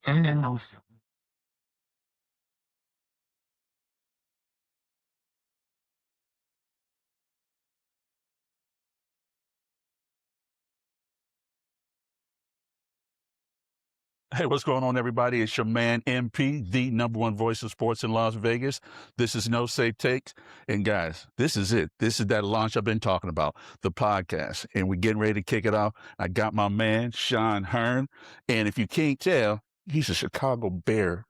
Mm. Hey, what's going on, everybody? It's your man, MP, the number one voice of sports in Las Vegas. This is No Safe Takes. And guys, this is it. This is that launch I've been talking about, the podcast. And we're getting ready to kick it off. I got my man, Hearn. And if you can't tell, he's a Chicago Bear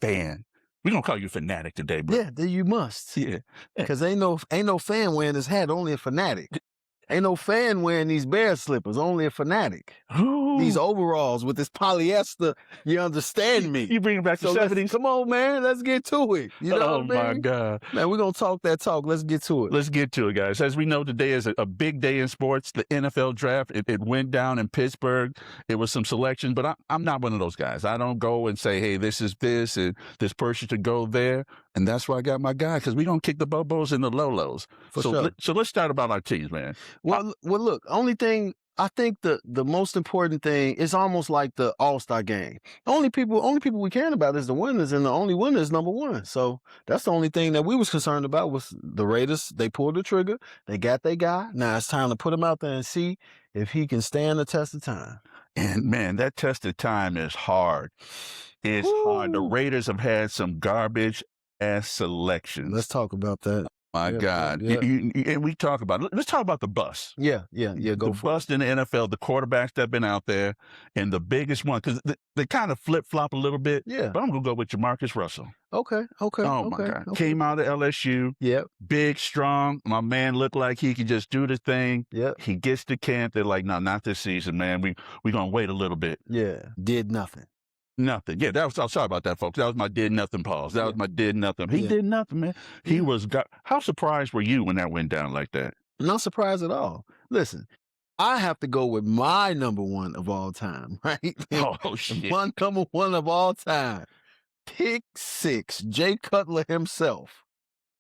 fan. We're going to call you fanatic today, bro. Yeah, then you must. Yeah. Because ain't no fan wearing his hat, only a fanatic. Ain't no fan wearing these bear slippers, only a fanatic. Ooh. These overalls with this polyester, you understand me. You bring it back to the 70s? Come on, man, let's get to it. You know Oh, what I mean? my God. Man, we're going to talk that talk. Let's get to it. Let's get to it, guys. As we know, today is a big day in sports. The NFL draft, it went down in Pittsburgh. It was some selections, but I'm not one of those guys. I don't go and say, hey, this is this, and this person should go there. And that's why I got my guy, because we don't kick the Bobos and the Lolos. For sure. So let's start about our teams, man. Well, look, only thing, I think the most important thing is almost like the All-Star game. Only people we caring about is the winners, and the only winner is number one. So that's the only thing that we was concerned about was the Raiders. They pulled the trigger. They got their guy. Now it's time to put him out there and see if he can stand the test of time. And, man, that test of time is hard. It's hard. The Raiders have had some garbage-ass selections. Let's talk about that. My God. Yeah. And we talk about it. Let's talk about the bust. Yeah. Go for bust in the NFL, the quarterbacks that have been out there, and the biggest one, because they kind of flip-flop a little bit. Yeah. But I'm going to go with Jamarcus Russell. Okay. Oh, my God. Okay. Came out of LSU. Yep. Big, strong. My man looked like he could just do the thing. Yep. He gets to camp. They're like, no, not this season, man. We're going to wait a little bit. Yeah. Did nothing. Nothing. Yeah, I'm sorry about that, folks. That was my did nothing pause. That was my did nothing. He did nothing, man. He was how surprised were you when that went down like that? Not surprised at all. Listen, I have to go with my number one of all time, right? Oh, shit. One number one of all time. Pick six, Jay Cutler himself.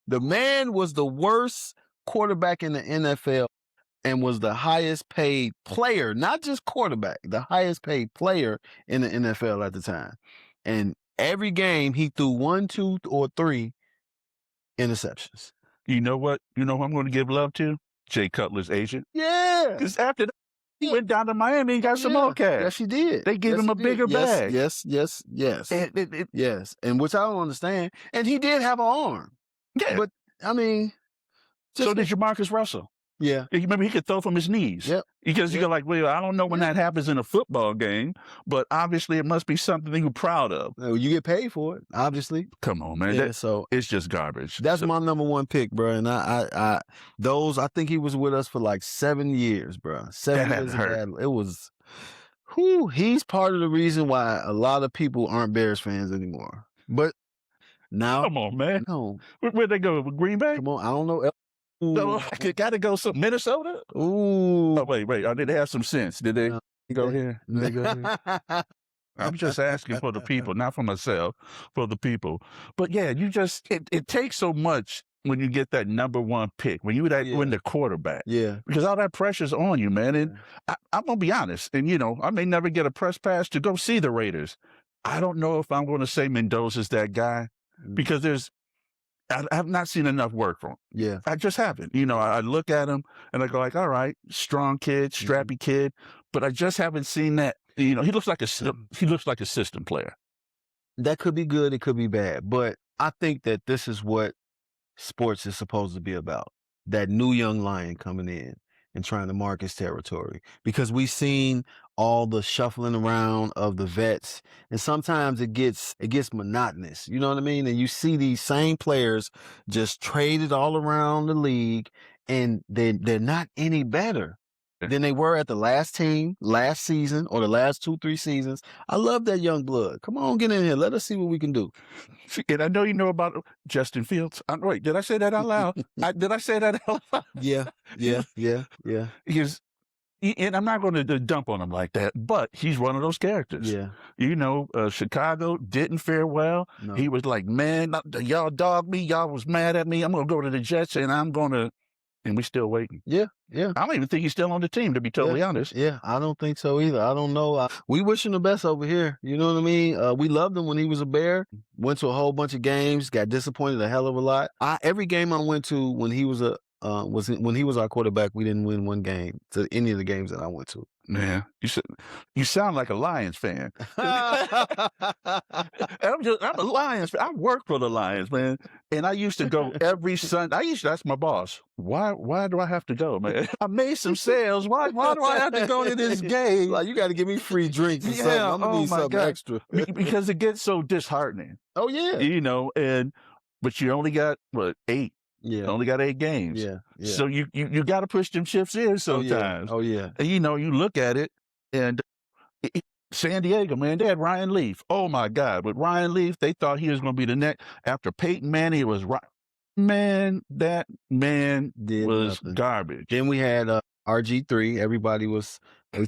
The man was the worst quarterback in the NFL and was the highest paid player, not just quarterback, the highest paid player in the NFL at the time. And every game he threw 1, 2, or 3 interceptions. You know what? You know who I'm going to give love to? Jay Cutler's agent. Yeah. Because after that, he went down to Miami and got some more cash. Yes, he did. They gave him a bigger bag. Yes. Yes. And which I don't understand. And he did have an arm. Yeah. But, I mean. So did Jamarcus Russell. Yeah. You remember he could throw from his knees. Yep. Because you're like, well, I don't know when that happens in a football game, but obviously it must be something that you're proud of. Well, you get paid for it, obviously. Come on, man. Yeah, so it's just garbage. That's my number one pick, bro. And I think he was with us for like 7 years, bro. 7 years. It was, he's part of the reason why a lot of people aren't Bears fans anymore. But now. Come on, man. No. Where'd they go? Green Bay? Come on. I don't know. No, got to go some Minnesota? Ooh. Oh, wait. Did they have some sense? Did they go here? Did they go here? I'm just asking for the people, not for myself, for the people. But yeah, it takes so much when you get that number one pick, when you're the quarterback. Yeah. Because all that pressure's on you, man. And I'm going to be honest. And, I may never get a press pass to go see the Raiders. I don't know if I'm going to say Mendoza's that guy because I have not seen enough work from him. Yeah. I just haven't. I look at him and I go like, all right, strong kid, strappy kid, but I just haven't seen that. He looks like a system player. That could be good. It could be bad. But I think that this is what sports is supposed to be about. That new young lion coming in and trying to mark his territory, because we've seen all the shuffling around of the vets, and sometimes it gets monotonous. You know what I mean? And you see these same players just traded all around the league, and they're not any better than they were at the last team, last season, or the last 2-3 seasons. I love that young blood. Come on, get in here. Let us see what we can do. And I know you know about Justin Fields. Wait, did I say that out loud? Did I say that out loud? Yeah. And I'm not going to dump on him like that, but he's one of those characters. Yeah. Chicago didn't fare well. No. He was like, man, y'all dogged me. Y'all was mad at me. I'm going to go to the Jets and I'm going to and we still waiting. Yeah, yeah. I don't even think he's still on the team, to be totally honest. Yeah, I don't think so either. I don't know. We wish him the best over here. You know what I mean? We loved him when he was a Bear. Went to a whole bunch of games. Got disappointed a hell of a lot. Every game I went to when he was when he was our quarterback, we didn't win one game to any of the games that I went to. Man, you sound like a Lions fan. I'm a Lions fan. I work for the Lions, man. And I used to go every Sunday. I used to ask my boss, why do I have to go, man? I made some sales. Why do I have to go to this game? Like, you got to give me free drinks or something. I'm going to need something extra. Because it gets so disheartening. Oh, yeah. You know, but you only got, 8? Yeah. Only got 8 games. Yeah. So you got to push them chips in sometimes. Oh, yeah. And, you look at it, and San Diego, man, they had Ryan Leaf. Oh, my God. With Ryan Leaf, they thought he was going to be the next. After Peyton Manning, it was man, that man was garbage. Then we had RG3. Everybody they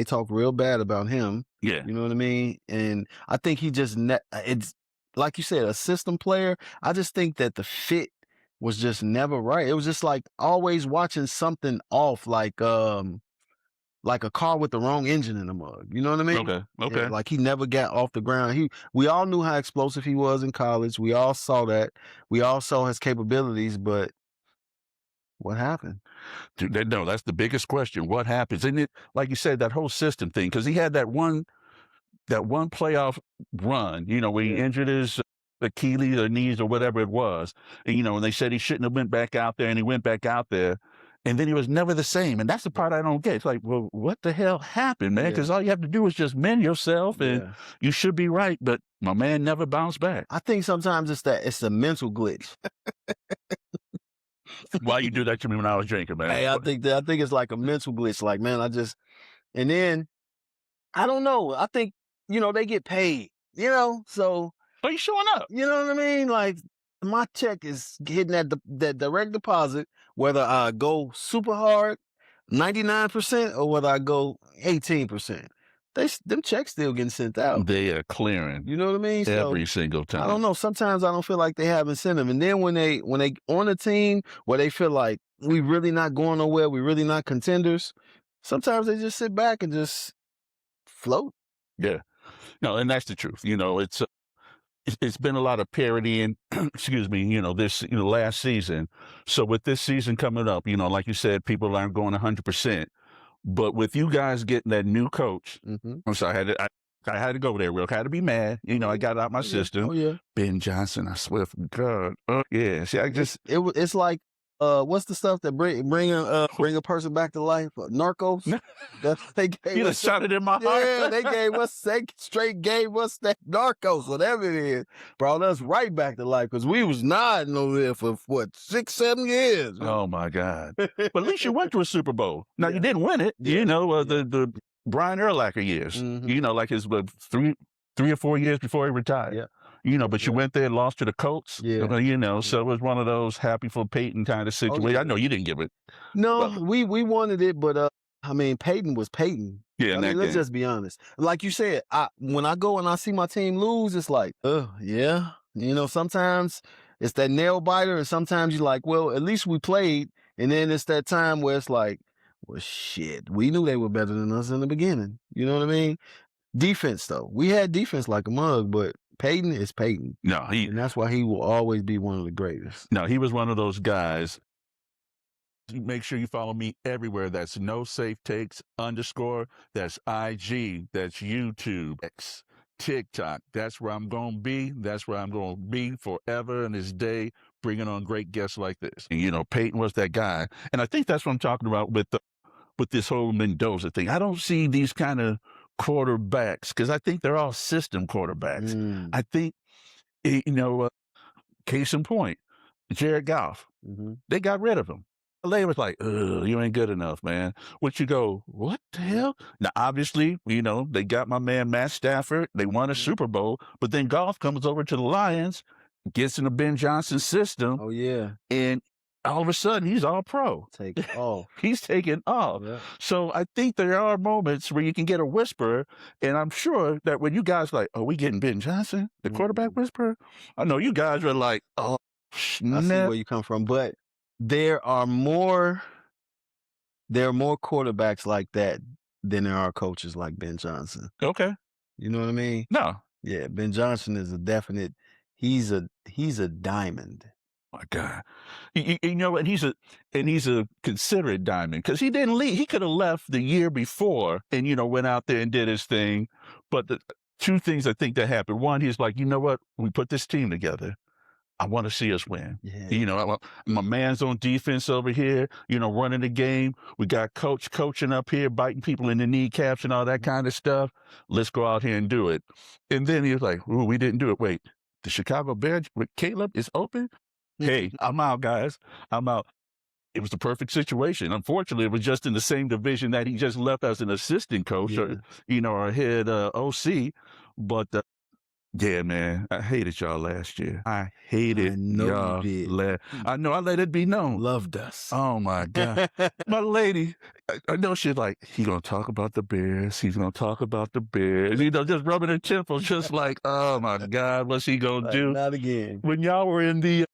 talked real bad about him. Yeah. You know what I mean? And I think he just, it's like you said, a system player. I just think that the fit was just never right. It was just like always watching something off, like a car with the wrong engine in the mug. You know what I mean? Okay. Yeah, like he never got off the ground. We all knew how explosive he was in college. We all saw that. We all saw his capabilities, but what happened? Dude, no, that's the biggest question. What happens? And it, like you said, that whole system thing, because he had that one playoff run, where he injured his Achilles or knees or whatever it was. And, and they said he shouldn't have went back out there, and he went back out there. And then he was never the same. And that's the part I don't get. It's like, well, what the hell happened, man? Because all you have to do is just mend yourself, and you should be right. But my man never bounced back. I think sometimes it's a mental glitch. Why you do that to me when I was drinking, man? Hey, I think it's like a mental glitch. Like, man, and then I don't know. I think, they get paid, so. Are you showing up? You know what I mean? Like, my check is hitting that direct deposit, whether I go super hard, 99%, or whether I go 18%. Them checks still getting sent out. They are clearing. You know what I mean? Every single time. I don't know. Sometimes I don't feel like they have incentive. And then when they on a team where they feel like we really not going nowhere, we really not contenders, sometimes they just sit back and just float. Yeah. No, and that's the truth. It's been a lot of parity and excuse me, this last season. So with this season coming up, like you said, people aren't going 100%. But with you guys getting that new coach, I'm sorry, I had to go there real. I had to be mad. I got out my system. Oh yeah, Ben Johnson. I swear for God. Yeah. See, it's like what's the stuff that bring a person back to life? Narcos. They gave you just shot it in my heart. Yeah, they gave us that Narcos, whatever it is, brought us right back to life because we was nodding over there for what 6-7 years. Oh my God! But at least you went to a Super Bowl. Now you didn't win it. The Brian Urlacher years. Like his 3 or 4 years before he retired. Yeah. But you went there and lost to the Colts. Yeah. So it was one of those happy for Peyton kind of situation. Oh, yeah. I know you didn't give it. No, we wanted it, but Peyton was Peyton. Yeah, let's just be honest. Like you said, when I go and I see my team lose, it's like, yeah. Sometimes it's that nail biter, and sometimes you're like, well, at least we played. And then it's that time where it's like, well, shit, we knew they were better than us in the beginning. You know what I mean? Defense, though. We had defense like a mug, but Peyton is Peyton. No, and that's why he will always be one of the greatest. No, he was one of those guys. Make sure you follow me everywhere. That's No Safe Takes _ That's IG. That's YouTube. X. TikTok. That's where I'm going to be. That's where I'm going to be forever in this day, bringing on great guests like this. And, Peyton was that guy. And I think that's what I'm talking about with this whole Mendoza thing. I don't see these kind of quarterbacks because I think they're all system quarterbacks. I think, case in point, Jared Goff, they got rid of him. They was like, you ain't good enough, man. Which you go, what the hell? Now, obviously, they got my man Matt Stafford. They won a Super Bowl, but then Goff comes over to the Lions, gets in the Ben Johnson system. Oh, yeah. And all of a sudden, he's all pro. Take off. He's taking off. Yeah. So I think there are moments where you can get a whisper, and I'm sure that when you guys like, we getting Ben Johnson, the quarterback whisperer? I know you guys are like, I see where you come from, but there are more quarterbacks like that than there are coaches like Ben Johnson. Okay. You know what I mean? No. Yeah, Ben Johnson is a definite. He's a diamond. My God. You know, and he's a considerate diamond because he didn't leave. He could have left the year before and, went out there and did his thing. But the two things I think that happened. One, he's like, you know what? We put this team together. I want to see us win. Yeah. My man's on defense over here, running the game. We got coach coaching up here, biting people in the kneecaps and all that kind of stuff. Let's go out here and do it. And then he was like, ooh, we didn't do it. Wait, the Chicago Bears with Caleb is open? Hey, I'm out, guys. I'm out. It was the perfect situation. Unfortunately, it was just in the same division that he just left as an assistant coach or a head OC. But yeah, man, I hated y'all last year. I hated y'all. I know I let it be known. Loved us. Oh my God. My lady, I know she's like, he gonna talk about the Bears. He's gonna talk about the Bears. Just rubbing her temples, just like, oh my God, what's he gonna do? Not again. When y'all were in the,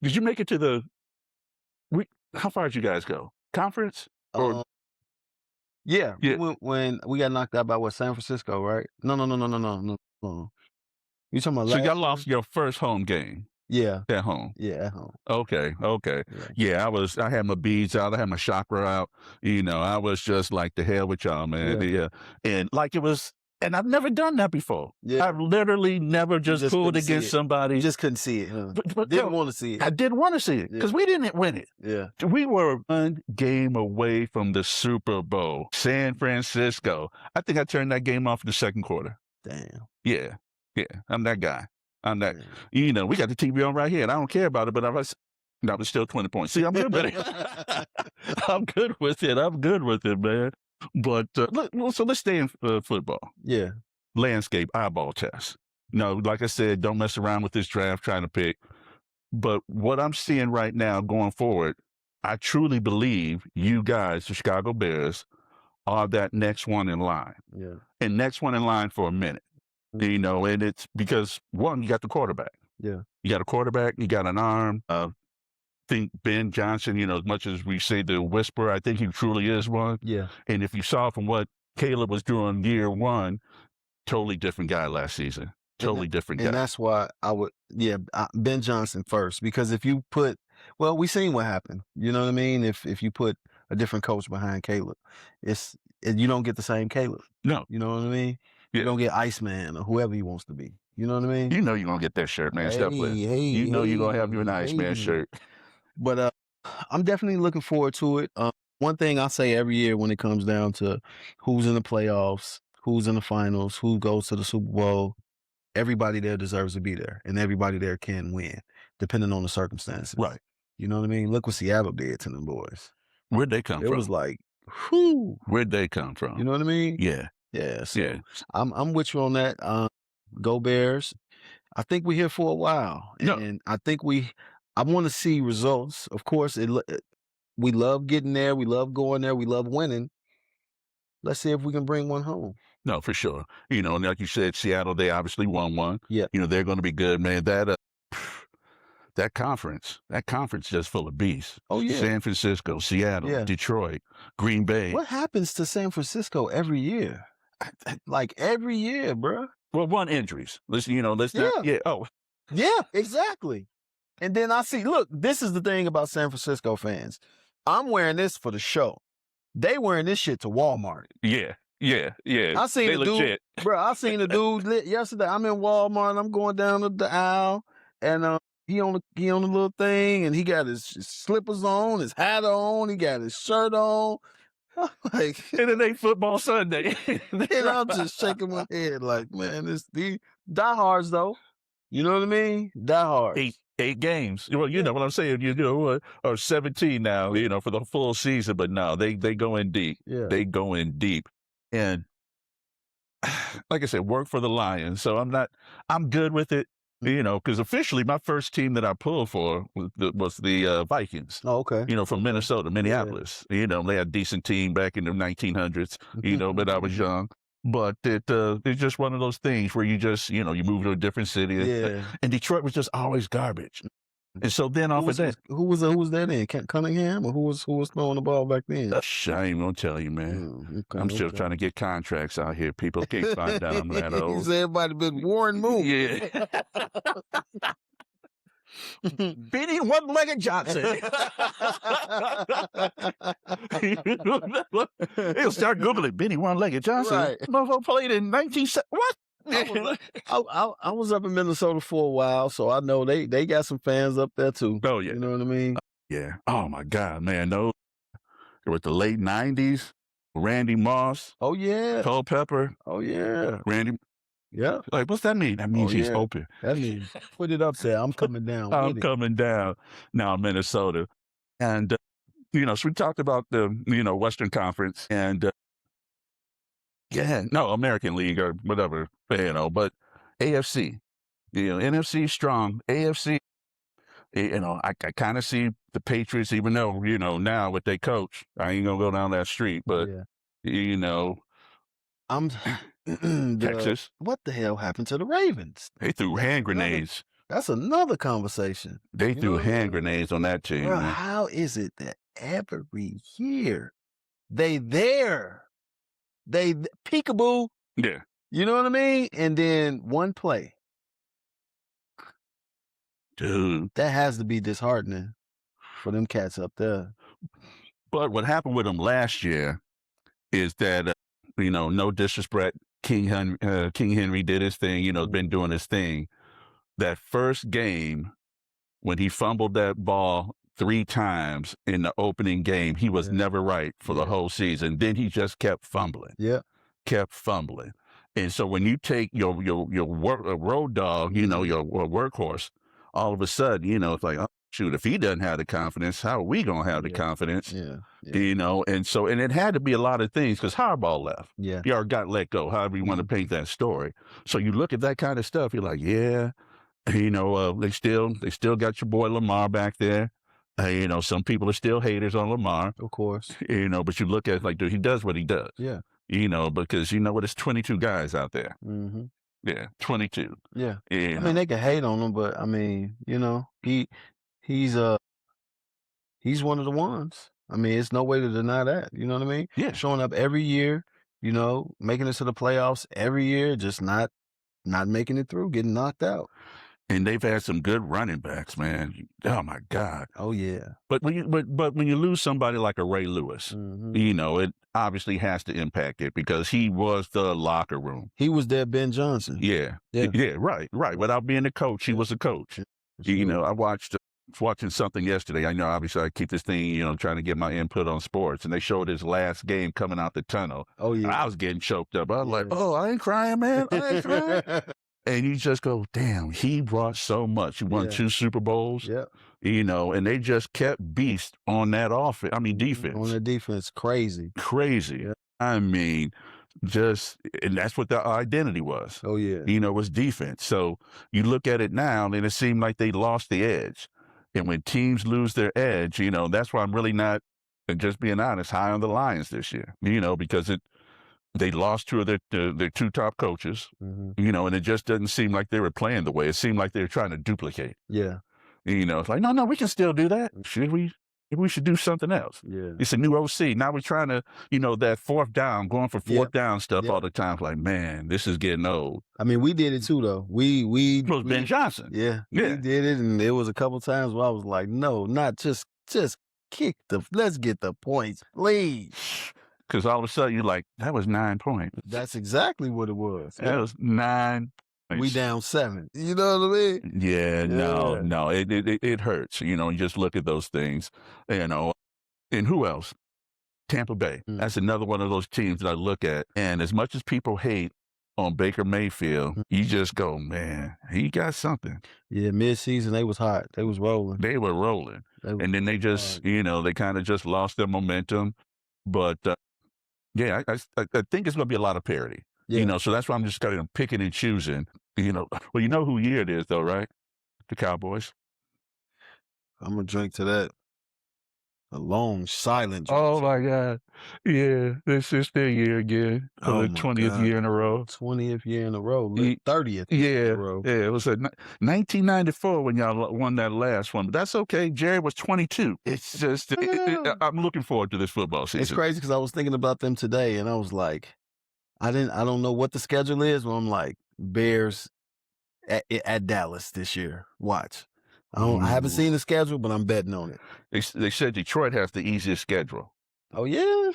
did you make it to how far did you guys go? Conference? Or yeah. We went when we got knocked out by San Francisco, right? No. You talking about so y'all lost your first home game? Yeah. At home? Yeah, at home. Okay. Yeah, I had my beads out. I had my chakra out. I was just like, the hell with y'all, man. Yeah. And like it was, and I've never done that before. Yeah. I've literally never just pulled against somebody. You just couldn't see it. Huh? But didn't want to see it. I didn't want to see it because we didn't win it. Yeah. We were one game away from the Super Bowl. San Francisco. I think I turned that game off in the second quarter. Damn. Yeah. I'm that guy. I'm that. We got the TV on right here, and I don't care about it, but I was still 20 points. See, I'm good with it. I'm good with it, man. But so let's stay in football. Yeah. Landscape eyeball test. Like I said, don't mess around with this draft trying to pick. But what I'm seeing right now going forward, I truly believe you guys, the Chicago Bears, are that next one in line. Yeah. And next one in line for a minute. And it's because, one, you got the quarterback. Yeah. You got a quarterback, you got an arm. I think Ben Johnson, as much as we say the whisper, I think he truly is one. Yeah. And if you saw from what Caleb was doing year one, totally different guy last season. Totally different guy. And that's why I would, Ben Johnson first. Because if you we seen what happened. You know what I mean? If you put a different coach behind Caleb, you don't get the same Caleb. No. You know what I mean? You don't get Iceman or whoever he wants to be. You know what I mean? You're going to get that shirt, man. Step with. You're going to have you an Iceman shirt. But I'm definitely looking forward to it. One thing I say every year when it comes down to who's in the playoffs, who's in the finals, who goes to the Super Bowl, everybody there deserves to be there, and everybody there can win, depending on the circumstances. Right. You know what I mean? Look what Seattle did to them boys. Where'd they come from? It was like, whew. Where'd they come from? You know what I mean? Yeah. Yeah. So I'm with you on that. Go Bears. I think we're here for a while, and I think I want to see results. Of course, we love getting there. We love going there. We love winning. Let's see if we can bring one home. No, for sure. And like you said, Seattle, they obviously won one. Yeah. They're going to be good, man. That conference just full of beasts. Oh, yeah. San Francisco, Seattle, Detroit, Green Bay. What happens to San Francisco every year? Like every year, bro. Well, one, injuries. Let's not. Yeah. Oh. Yeah, exactly. And then I see, look, this is the thing about San Francisco fans. I'm wearing this for the show. They wearing this shit to Walmart. Yeah. I seen the dude, bro. I seen the dude yesterday. I'm in Walmart. I'm going down the aisle, and he on the little thing, and he got his slippers on, his hat on, he got his shirt on. Like, and it ain't football Sunday. And I'm just shaking my head like, man, these diehards though. You know what I mean? Diehards. 8 games. Well, you know what I'm saying. Or 17 now. For the full season. But no, they go in deep. Yeah. They go in deep. And like I said, work for the Lions. So I'm good with it. Because officially my first team that I pulled for was the Vikings. Oh, okay. From Minnesota, Minneapolis. They had a decent team back in the 1900s, but I was young. But it's just one of those things where you just, you move to a different city. Yeah. And Detroit was just always garbage. And so then off of that, Who was that in? Cunningham, or who was throwing the ball back then? I ain't gonna tell you, man. Okay, I'm still trying to get contracts out here. People can't find out I'm that He old. said everybody been Warren Moon. Yeah. Benny One-Legged Johnson. He'll start Googling Benny One-Legged Johnson. Right. Motherfucker played in 1970. What? I was up in Minnesota for a while, so I know they got some fans up there too. Oh, yeah. You know what I mean? Yeah. Oh, my God, man. Those were the late 90s. Randy Moss, Oh yeah. Culpepper, Oh yeah. Randy. Yeah. Like, what's that mean? That means he's yeah. open. That means put it up there. I'm coming down. I'm with it. coming down now in Minnesota. And, so we talked about the, Western Conference and, American League or whatever, but AFC, NFC strong, AFC, I kind of see the Patriots, even though, now with their coach, I ain't gonna go down that street, but, Yeah. I'm Texas, what the hell happened to the Ravens? they threw hand grenades. That's another conversation. They You threw know, hand grenades on that team, Bro, man. how is it that every year they peekaboo, Yeah. you know what I mean? And then one play. Dude. That has to be disheartening for them cats up there. But what happened with them last year is that, no disrespect, King Henry did his thing, been doing his thing. That first game, when he fumbled that ball 3 times in the opening game, he was never right for the whole season. Then he just kept fumbling. Yeah. Kept fumbling. And so when you take your road dog, your workhorse, all of a sudden, it's like, oh, shoot, if he doesn't have the confidence, how are we going to have the confidence? Yeah. And it had to be a lot of things because Harbaugh left. Yeah. He already got let go, however you want to paint that story. So you look at that kind of stuff, you're like, yeah, they still got your boy Lamar back there. Some people are still haters on Lamar. Of course. But you look at it like, dude, he does what he does. Yeah. Because there's 22 guys out there. Mm-hmm. Yeah, 22. Yeah. I mean, they can hate on him, but I mean, he's one of the ones. I mean, it's no way to deny that. You know what I mean? Yeah. Showing up every year, making it to the playoffs every year, just not making it through, getting knocked out. And they've had some good running backs, man. Oh my God. Oh yeah. But when you lose somebody like a Ray Lewis, it obviously has to impact it because he was the locker room. He was their Ben Johnson. Yeah. Right. Without being a coach, he was a coach. I watching something yesterday. I know, obviously, I keep this thing, trying to get my input on sports, and they showed his last game coming out the tunnel. Oh yeah. And I was getting choked up. I was like, oh, I ain't crying, man. I ain't crying. And you just go, damn, he brought so much. He won 2 Super Bowls. Yeah. And they just kept beast on that defense. On the defense, crazy. Yeah. I mean, and that's what their identity was. Oh yeah. Was defense. So you look at it now, and it seemed like they lost the edge. And when teams lose their edge, that's why I'm really not, and just being honest, high on the Lions this year. Because they lost 2 of their 2 top coaches, and it just doesn't seem like they were playing the way. It seemed like they were trying to duplicate. Yeah. It's like, no, we can still do that. We should do something else. Yeah. It's a new OC. Now we're trying to, that 4th down, going for 4th down stuff all the time. It's like, man, this is getting old. I mean, we did it too, though. We Ben Johnson. Yeah. We did it, and there was a couple times where I was like, no, not just let's get the points, please. Because all of a sudden you're like, that was 9 points. That's exactly what it was. That was 9 points. We down 7. You know what I mean? Yeah. No. It hurts. You just look at those things. And who else? Tampa Bay. That's another one of those teams that I look at. And as much as people hate on Baker Mayfield, you just go, man, he got something. Yeah, mid-season, they was hot. They was rolling. They were rolling. And then they just, they kind of just lost their momentum. But, yeah, I think it's going to be a lot of parity. Yeah. So that's why I'm just kind of picking and choosing. Well, you know who year it is, though, right? The Cowboys. I'm going to drink to that. A long, silent Oh drought. my God. Yeah, this is their year again for Oh the my 20th God. year in a row. 20th year in a row, Ye 30th in a Yeah, row. yeah, it was 1994 when y'all won that last one, but that's okay. Jerry was 22. It's just I'm looking forward to this football It's season. crazy because I was thinking about them today, and I was like, I don't know what the schedule is, but I'm like, Bears at Dallas this year. Watch. I haven't Ooh. seen the schedule, but I'm betting on it. They said Detroit has the easiest schedule. Oh, yeah? Yeah.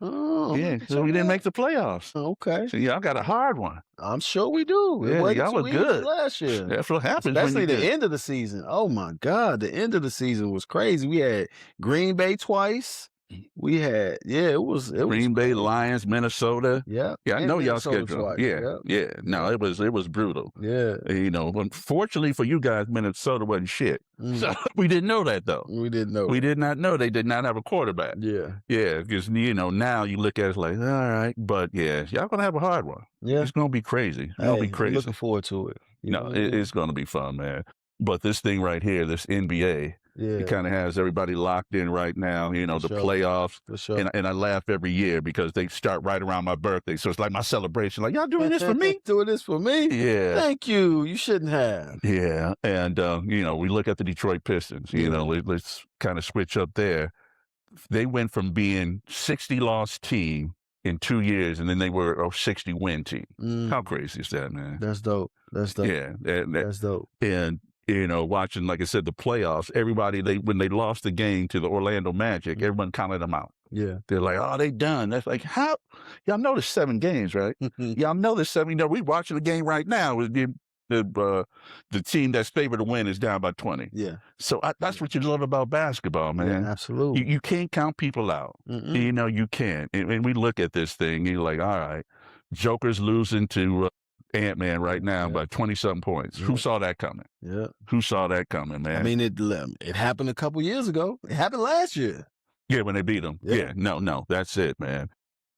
Oh, I'm gonna Yeah, have to so check we it didn't make out. the playoffs. Okay. So y'all got a hard one. I'm sure we do. It Yeah, wasn't y'all were too easy good. last year. That's what happens when Especially you the good. end of the season. Oh my God, the end of the season was crazy. We had Green Bay twice. We had it was Green Bay, crazy. Lions, Minnesota. Yeah. Yeah, I And know y'all Minnesota schedule. twice. Yeah, Yep. yeah. No, it was brutal. Yeah. You know, unfortunately for you guys, Minnesota wasn't shit. Mm. So we didn't know that though. We didn't know. We did not know they did not have a quarterback. Yeah. Yeah, because you know now you look at it like, all right, but yeah, y'all gonna have a hard one. Yeah. It's gonna be crazy. It's gonna be Hey, I'm crazy. looking forward to it. You know No, what I mean? it's gonna be fun, man. But this thing right here, this NBA, Yeah, it kind of has everybody locked in right now. You know, For the sure. playoffs. for sure. And I laugh every year because they start right around my birthday. So it's like my celebration. Like, y'all doing this for me? Doing this for me? Yeah. Thank you. You shouldn't have. Yeah. And, you know, we look at the Detroit Pistons, you know, let's kind of switch up there. They went from being 60 loss team in 2 years, and then they were a 60 win team. How crazy is that, man? That's dope. That's dope. Yeah. That's dope. And, you know, watching, like I said, the playoffs, everybody, when they lost the game to the Orlando Magic, everyone counted them out. Yeah. They're like, oh, they done. That's like, how? Y'all know there's 7 games, right? Y'all know there's 7. You know, we watching the game right now. With the team that's favored to win is down by 20. Yeah. So that's what you love about basketball, man. Yeah, absolutely. You can't count people out. You know, you can't. And we look at this thing, you're like, all right, Joker's losing to Ant-Man right now by 20-something points. Who saw that coming? Yeah. Who saw that coming, man? I mean, it happened a couple years ago. It happened last year. Yeah, when they beat them. Yeah. No, that's it, man.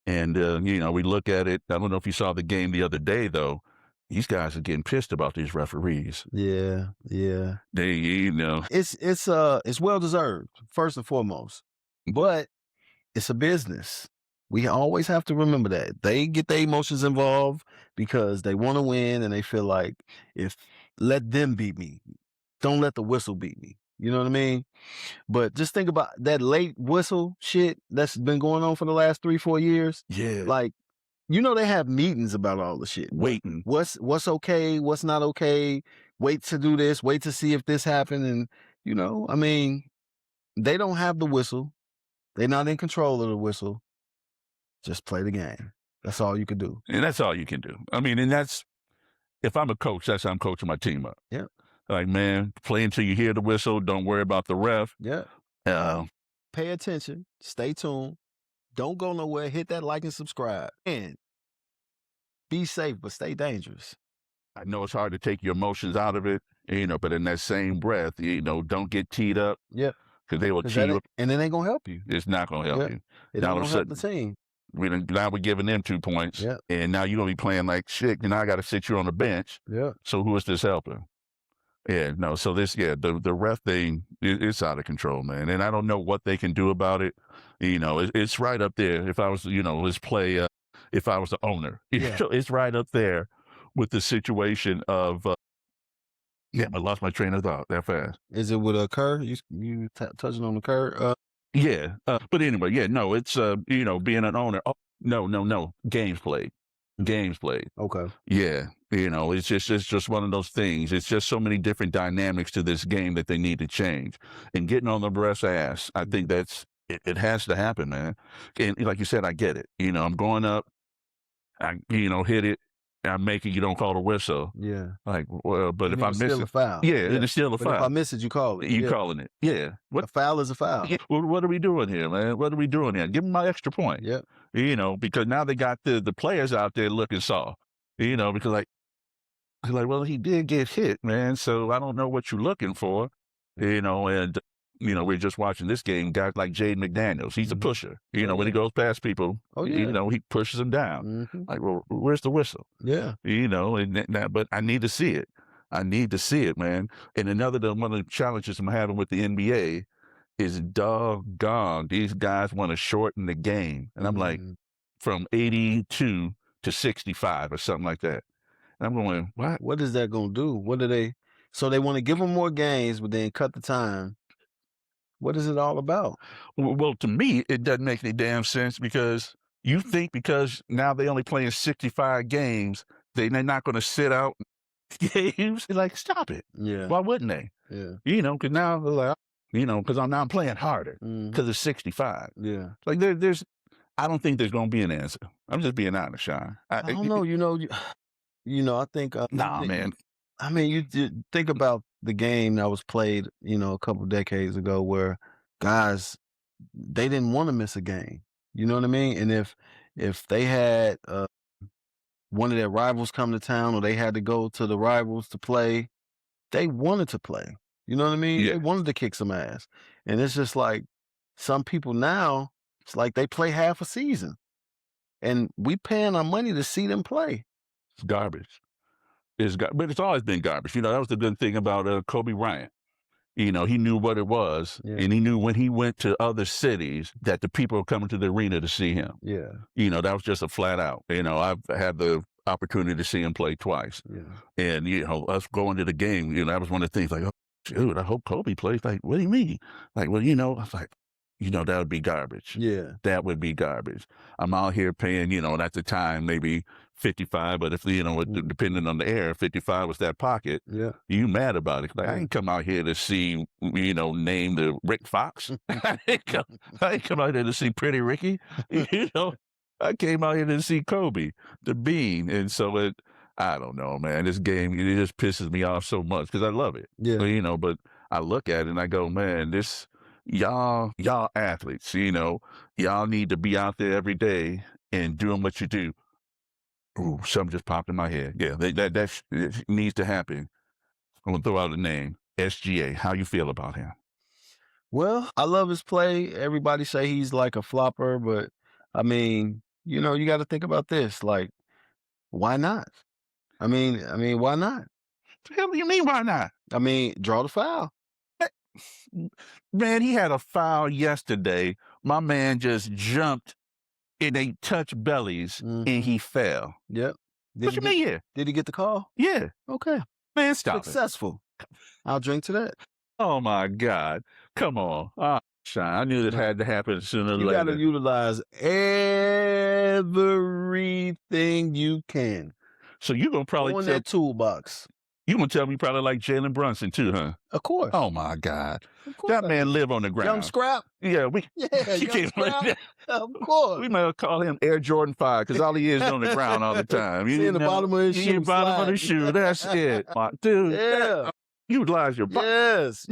And, you know, we look at it. I don't know if you saw the game the other day, though. These guys are getting pissed about these referees. Yeah. Yeah. They, you know. It's well deserved, first and foremost. But it's a business. We always have to remember that. They get their emotions involved because they want to win and they feel like let them beat me. Don't let the whistle beat me. You know what I mean? But just think about that late whistle shit that's been going on for the last 3-4 years. Yeah. Like, you know, they have meetings about all the shit. Waiting. What's okay, what's not okay. Wait to do this, wait to see if this happened. And, you know, I mean, they don't have the whistle. They're not in control of the whistle. Just play the game. That's all you can do. And that's all you can do. I mean, and that's, if I'm a coach, that's how I'm coaching my team up. Yeah. Like, man, play until you hear the whistle. Don't worry about the ref. Yeah. Pay attention. Stay tuned. Don't go nowhere. Hit that like and subscribe. And be safe, but stay dangerous. I know it's hard to take your emotions out of it, you know, but in that same breath, you know, don't get teed up. Yeah. Because they will tee you up. And it ain't going to help you. It's not going to help you. It Now, ain't going to help the team. Now we're giving them 2 points. Yeah. And now you're going to be playing like shit. And now I got to sit you on the bench. Yeah. So who is this helping? Yeah, no. So the ref thing, it's out of control, man. And I don't know what they can do about it. You know, it's right up there. If I was, you know, if I was the owner, it's right up there with the situation of, I lost my train of thought that fast. Is it with a Kerr? You touching on the Kerr? Yeah. But anyway, no, it's, you know, being an owner. Oh, no. Games played. Okay. Yeah. You know, it's just one of those things. It's just so many different dynamics to this game that they need to change. And getting on the ref's ass, I think it has to happen, man. And like you said, I get it. You know, I'm going up, hit it, I'm making, you don't call the whistle. Yeah. Like, well, but if I miss still it, a foul. and it's still a foul. If I miss it, you call it. You calling it. Yeah. A foul is a foul. Yeah. Well, what are we doing here, man? What are we doing here? Give them my extra point. Yeah. You know, because now they got the players out there looking soft. You know, because like, well, he did get hit, man. So I don't know what you're looking for. You know, and you know, we're just watching this game. Guys like Jaden McDaniels, he's a pusher. You know, when he goes past people, you know, he pushes them down. Like, well, where's the whistle? Yeah. You know, but I need to see it. I need to see it, man. And one of the challenges I'm having with the NBA is doggone. These guys want to shorten the game. And I'm like, from 82 to 65 or something like that. And I'm going, what? What is that going to do? What do they? So they want to give them more games, but then cut the time. What is it all about? Well, to me, it doesn't make any damn sense because you think because now they only playing 65 games, they're not going to sit out games. You're like, stop it. Yeah. Why wouldn't they? Yeah. You know, because now they're like, you know, because I'm playing harder because it's 65. Yeah. Like there's, I don't think there's going to be an answer. I'm just being honest, Sean. I don't know. I think. Nah, man. I mean, you think about the game that was played, a couple decades ago where guys, they didn't want to miss a game. You know what I mean? And if they had one of their rivals come to town or they had to go to the rivals to play, they wanted to play. You know what I mean? Yeah. They wanted to kick some ass. And it's just like some people now, it's like they play half a season. And we paying our money to see them play. It's garbage. But it's always been garbage. You know, that was the good thing about Kobe Bryant. You know, he knew what it was, and he knew when he went to other cities that the people were coming to the arena to see him. Yeah. You know, that was just a flat out. You know, I've had the opportunity to see him play twice. Yeah. And, you know, us going to the game, you know, that was one of the things like, oh, dude, I hope Kobe plays. Like, what do you mean? Like, well, you know, I was like, you know, that would be garbage. Yeah. That would be garbage. I'm out here paying, you know, and at the time, maybe 55, but if, you know, depending on the air, 55 was that pocket. Yeah. You mad about it. Like, I ain't come out here to see, you know, name the Rick Fox. I ain't come out here to see Pretty Ricky. You know, I came out here to see Kobe, the Bean. And so I don't know, man, this game, it just pisses me off so much because I love it. Yeah. You know, but I look at it and I go, man, y'all athletes, you know, y'all need to be out there every day and doing what you do. Ooh, something just popped in my head. Yeah, that needs to happen. I'm going to throw out a name, SGA. How you feel about him? Well, I love his play. Everybody say he's like a flopper, but I mean, you know, you got to think about this. Like, why not? I mean, why not? What the hell do you mean, why not? I mean, draw the foul. Man, he had a foul yesterday. My man just jumped and they touched bellies and he fell. Yep. What you mean, yeah? Did he get the call? Yeah. Okay. Man, stop Successful. I'll drink to that. Oh, my God. Come on. Sean, I knew that had to happen sooner or later. You got to utilize everything you can. So you're going to probably go in that toolbox. You're going to tell me you probably like Jalen Brunson too, huh? Of course. Oh, my God. That man live on the ground. Young Scrap? Yeah. Young Scrap? Of course. We might call him Air Jordan 5 because all he is on the ground all the time. See in the bottom of his shoe. Bottom of the shoe. That's it. Dude. Yeah. Utilize your body. Yes.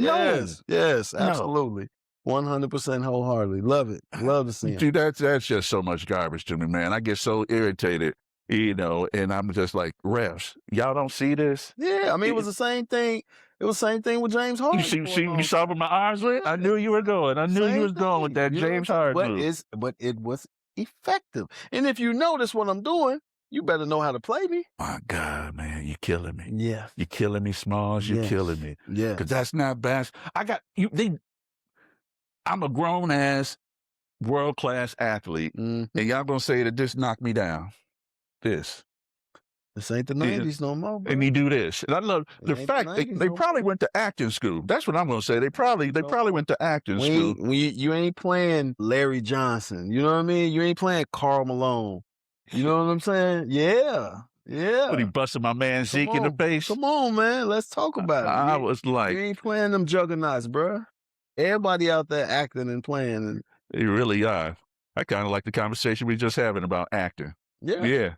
Absolutely. 100% wholeheartedly. Love it. Love to see him. Dude, that's just so much garbage to me, man. I get so irritated. You know, and I'm just like, refs, y'all don't see this? Yeah, I mean, it was the same thing. It was the same thing with James Harden. You saw where my eyes went? I knew you were going. I knew you was going with that James Harden move. But it was effective. And if you notice what I'm doing, you better know how to play me. My God, man, you're killing me. Yeah. You're killing me, Smalls. You're killing me. Yeah. Because that's not bad. I'm a grown-ass, world-class athlete, and y'all going to say that this knocked me down. This ain't the 90s no more, bro. And you do this. And I love the fact they probably went to acting school. That's what I'm going to say. They probably went to acting school. You ain't playing Larry Johnson. You know what I mean? You ain't playing Karl Malone. You know what I'm saying? Yeah. When he busted my man Zeke in the face. Come on, man. Let's talk about it. I was like, you ain't playing them juggernauts, bro. Everybody out there acting and playing. They really are. I kind of like the conversation we just having about acting. Yeah.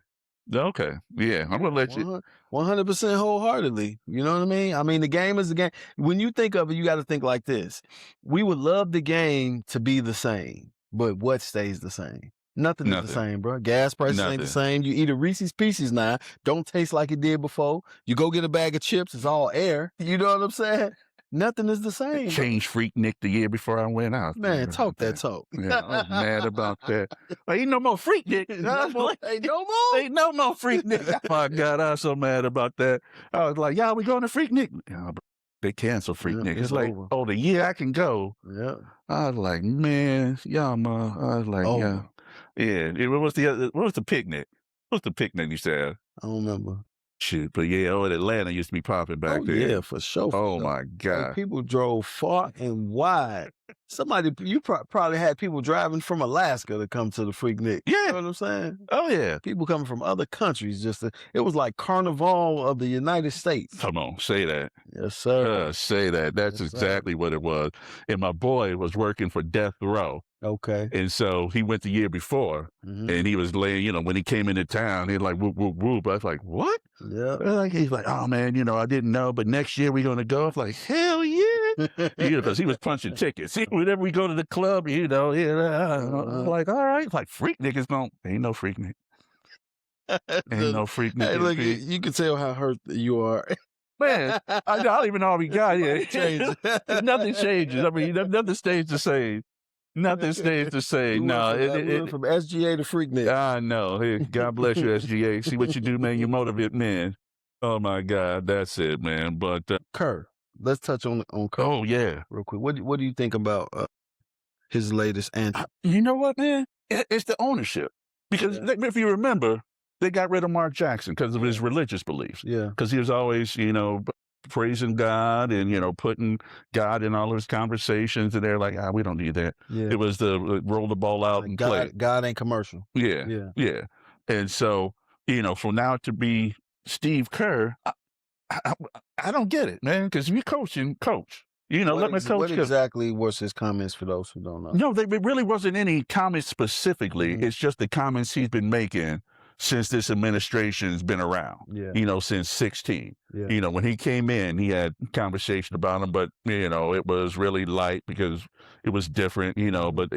Okay. Yeah. I'm going to let you. 100% wholeheartedly. You know what I mean? I mean, the game is the game. When you think of it, you got to think like this. We would love the game to be the same, but what stays the same? Nothing is the same, bro. Gas prices ain't the same. You eat a Reese's Pieces now, don't taste like it did before. You go get a bag of chips, it's all air. You know what I'm saying? Nothing is the same. Changed Freak Nick the year before I went out. Man, talk that talk. Yeah, I was mad about that. Ain't no more Freak Nick. Ain't no more? Ain't no more Freak Nick. Oh, my God, I was so mad about that. I was like, y'all, we going to Freak Nick? they cancel Freak Nick. It's It's like, over. oh, the year I can go. Yeah. I was like, man, yeah, man. I was like, yeah. Over. Yeah. What was the picnic? What's the picnic you said? I don't remember. Shoot, but yeah, Atlanta used to be popping back Oh, then. yeah, for sure. Oh my Like, God. people drove far and wide. You probably had people driving from Alaska to come to the Freaknik. You Yeah. know what I'm saying? Oh yeah. People coming from other countries it was like Carnival of the United States. Come on, say that. Yes, sir. Say that. That's Yes, sir. exactly what it was. And my boy was working for Death Row. Okay. And so he went the year before, and he was laying, when he came into town, he like, whoop, whoop, whoop. I was like, what? Yeah. He's like, oh, man, I didn't know, but next year we're going to go. I was like, hell yeah. Because he was punching tickets. Whenever we go to the club, I'm like, all right. Like, Freak niggas ain't no Freak nigga. Ain't no Freak nigga. Hey, look, you can tell how hurt you are. Man, I don't even know how we got here. Nothing changes. I mean, nothing stays the same. Nothing stays the same. No, from SGA to Freaknik. I know. Hey, God bless you, SGA. See what you do, man. You motivate men. Oh my God, that's it, man. But Kerr, let's touch on Kerr. Oh yeah, real quick. What do you think about his latest answer? You know what, man? It's the ownership because if you remember, they got rid of Mark Jackson because of his religious beliefs. Yeah, because he was always, praising God and, putting God in all of his conversations. And they're like, we don't need that. Yeah. It was the roll the ball out and play. God ain't commercial. Yeah. And so, for now to be Steve Kerr, I don't get it, man. Because if you're coaching, coach. Let my coach. What exactly was his comments for those who don't know? No, there really wasn't any comments specifically. It's just the comments he's been making since this administration's been around, since 16. Yeah. When he came in, he had conversation about him, but, it was really light because it was different, but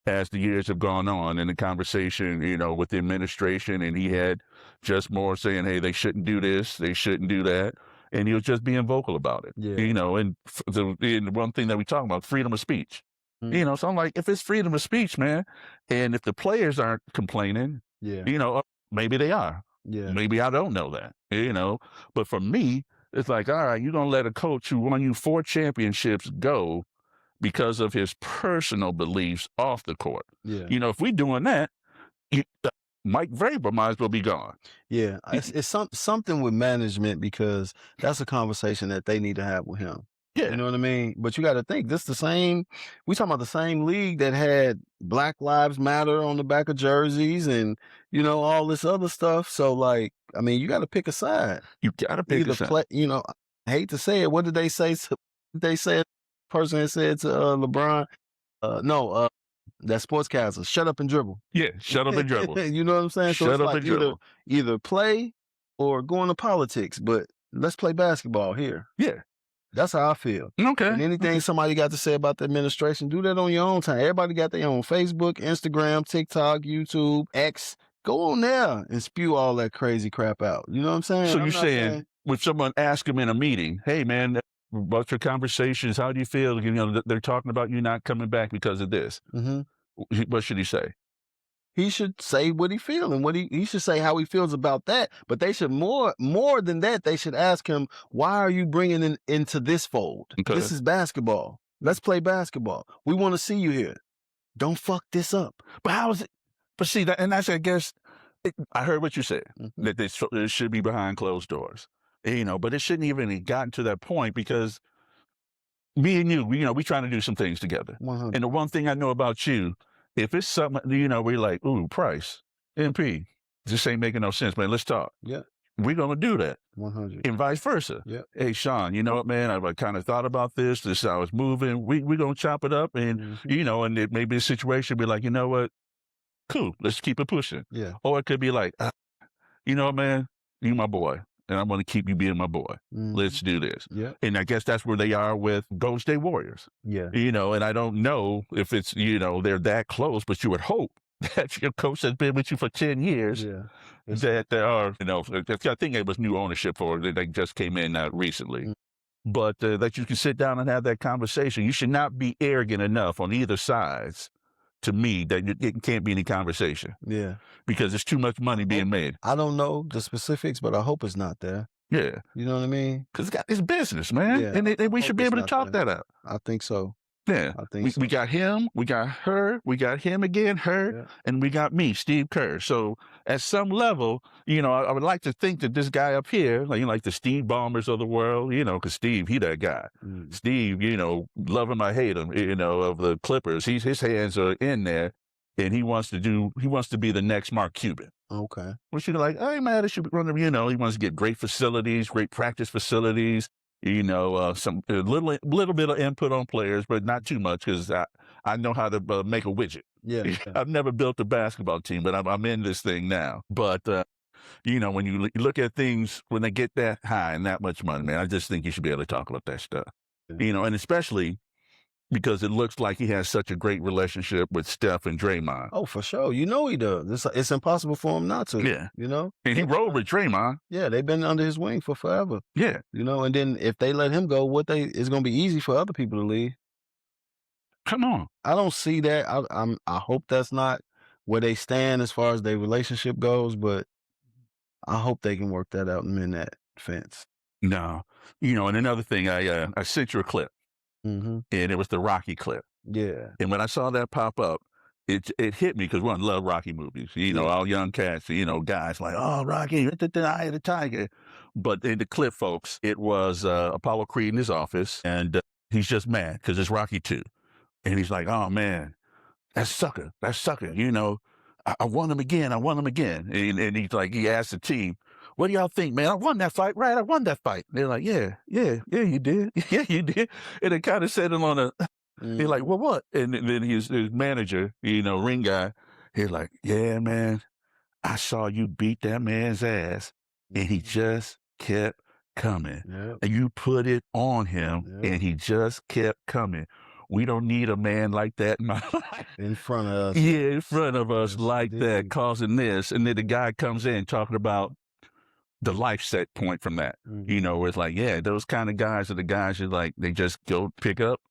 as the years have gone on and the conversation, with the administration, and he had just more saying, hey, they shouldn't do this, they shouldn't do that. And he was just being vocal about it, and the one thing that we talk about, freedom of speech, so I'm like, if it's freedom of speech, man, and if the players aren't complaining, maybe they are. Yeah. Maybe I don't know that, But for me, it's like, all right, you're going to let a coach who won you 4 championships go because of his personal beliefs off the court. Yeah. If we're doing that, Mike Vrabel might as well be gone. Yeah. It's something with management because that's a conversation that they need to have with him. Yeah. You know what I mean? But you got to think, we talking about the same league that had Black Lives Matter on the back of jerseys and, all this other stuff. So, you got to pick a side. You got to pick a side. I hate to say it. What did they say? Person that said to LeBron, that sportscaster, shut up and dribble. Yeah, shut up and dribble. You know what I'm saying? So shut up and dribble. Either play or go into politics, but let's play basketball here. Yeah. That's how I feel. Okay. And anything somebody got to say about the administration, do that on your own time. Everybody got their own Facebook, Instagram, TikTok, YouTube, X. Go on there and spew all that crazy crap out. You know what I'm saying? So you're saying when someone asks him in a meeting, hey, man, about your conversations, how do you feel? They're talking about you not coming back because of this. What should he say? He should say what he feels and he should say how he feels about that. But they should more than that. They should ask him, why are you bringing into this fold? Okay. This is basketball. Let's play basketball. We want to see you here. Don't fuck this up. But how is it? But see that, and that's, I guess, I heard what you said, that it should be behind closed doors, but it shouldn't even have gotten to that point because me and you, we trying to do some things together. 100. And the one thing I know about you, if it's something, we're like, ooh, Price, MP, this ain't making no sense, man. Let's talk. Yeah. We're going to do that. 100. And vice versa. Yeah. Hey, Sean, you know what, man? I kind of thought about this. This is how it's moving. We're going to chop it up. And, and it may be a situation be like, you know what? Cool. Let's keep it pushing. Yeah. Or it could be like, you know what, man? You my boy. And I'm going to keep you being my boy. Let's do this. Yeah. And I guess that's where they are with Golden State Warriors. Yeah. And I don't know if it's, they're that close, but you would hope that your coach has been with you for 10 years. Yeah. That there are, I think it was new ownership for it. They just came in recently. But that you can sit down and have that conversation. You should not be arrogant enough on either sides, to me, that it can't be any conversation. Yeah. Because there's too much money being made. I don't know the specifics, but I hope it's not there. Yeah, You know what I mean? because it's business, man, Yeah, and I we hope should be it's able to not talk that. that out. I think so. Yeah, I think we so. got him, we got her, we got him again, her, Yeah. and we got me, Steve Kerr. So at some level, I would like to think that this guy up here, like the Steve Ballmers of the world, because Steve, he that guy. Mm. Steve, love him, I hate him, of the Clippers. His hands are in there, and he wants to be the next Mark Cuban. Okay. Which you're like, hey man, it should run. He wants to get great facilities, great practice facilities. Some little bit of input on players, but not too much because I know how to make a widget. Yeah. Yeah. I've never built a basketball team, but I'm in this thing now. But when you look at things when they get that high and that much money, man, I just think you should be able to talk about that stuff. Yeah. And especially because it looks like he has such a great relationship with Steph and Draymond. Oh, for sure. You know he does. It's impossible for him not to. Yeah. You know? And he rode with Draymond. Yeah, they've been under his wing for forever. Yeah. And then if they let him go, it's gonna be easy for other people to leave. Come on. I don't see that. I hope that's not where they stand as far as their relationship goes, but I hope they can work that out and mend that fence. No. And another thing, I sent you a clip, Mm-hmm. and it was the Rocky clip. Yeah. And when I saw that pop up, it hit me because one, love Rocky movies. All young cats, guys like, oh, Rocky, the Eye of the Tiger. But in the clip, folks, it was Apollo Creed in his office, and he's just mad because it's Rocky 2. And he's like, oh, man, that sucker. I won him again. And he's like, he asked the team, what do y'all think, man? I won that fight, right? I won that fight. They're like, yeah, you did. Yeah, you did. And it kind of said it on a, he's like, well, what? And then his manager, ring guy, he's like, yeah, man, I saw you beat that man's ass, and he just kept coming. Yep. And you put it on him, Yep. and he just kept coming. We don't need a man like that in my life. In front of us. Yeah, in front of us Yes, like that, indeed. causing this. And then the guy comes in talking about the life set point from that. Where it's like, yeah, those kind of guys are the guys you like, they just go pick up,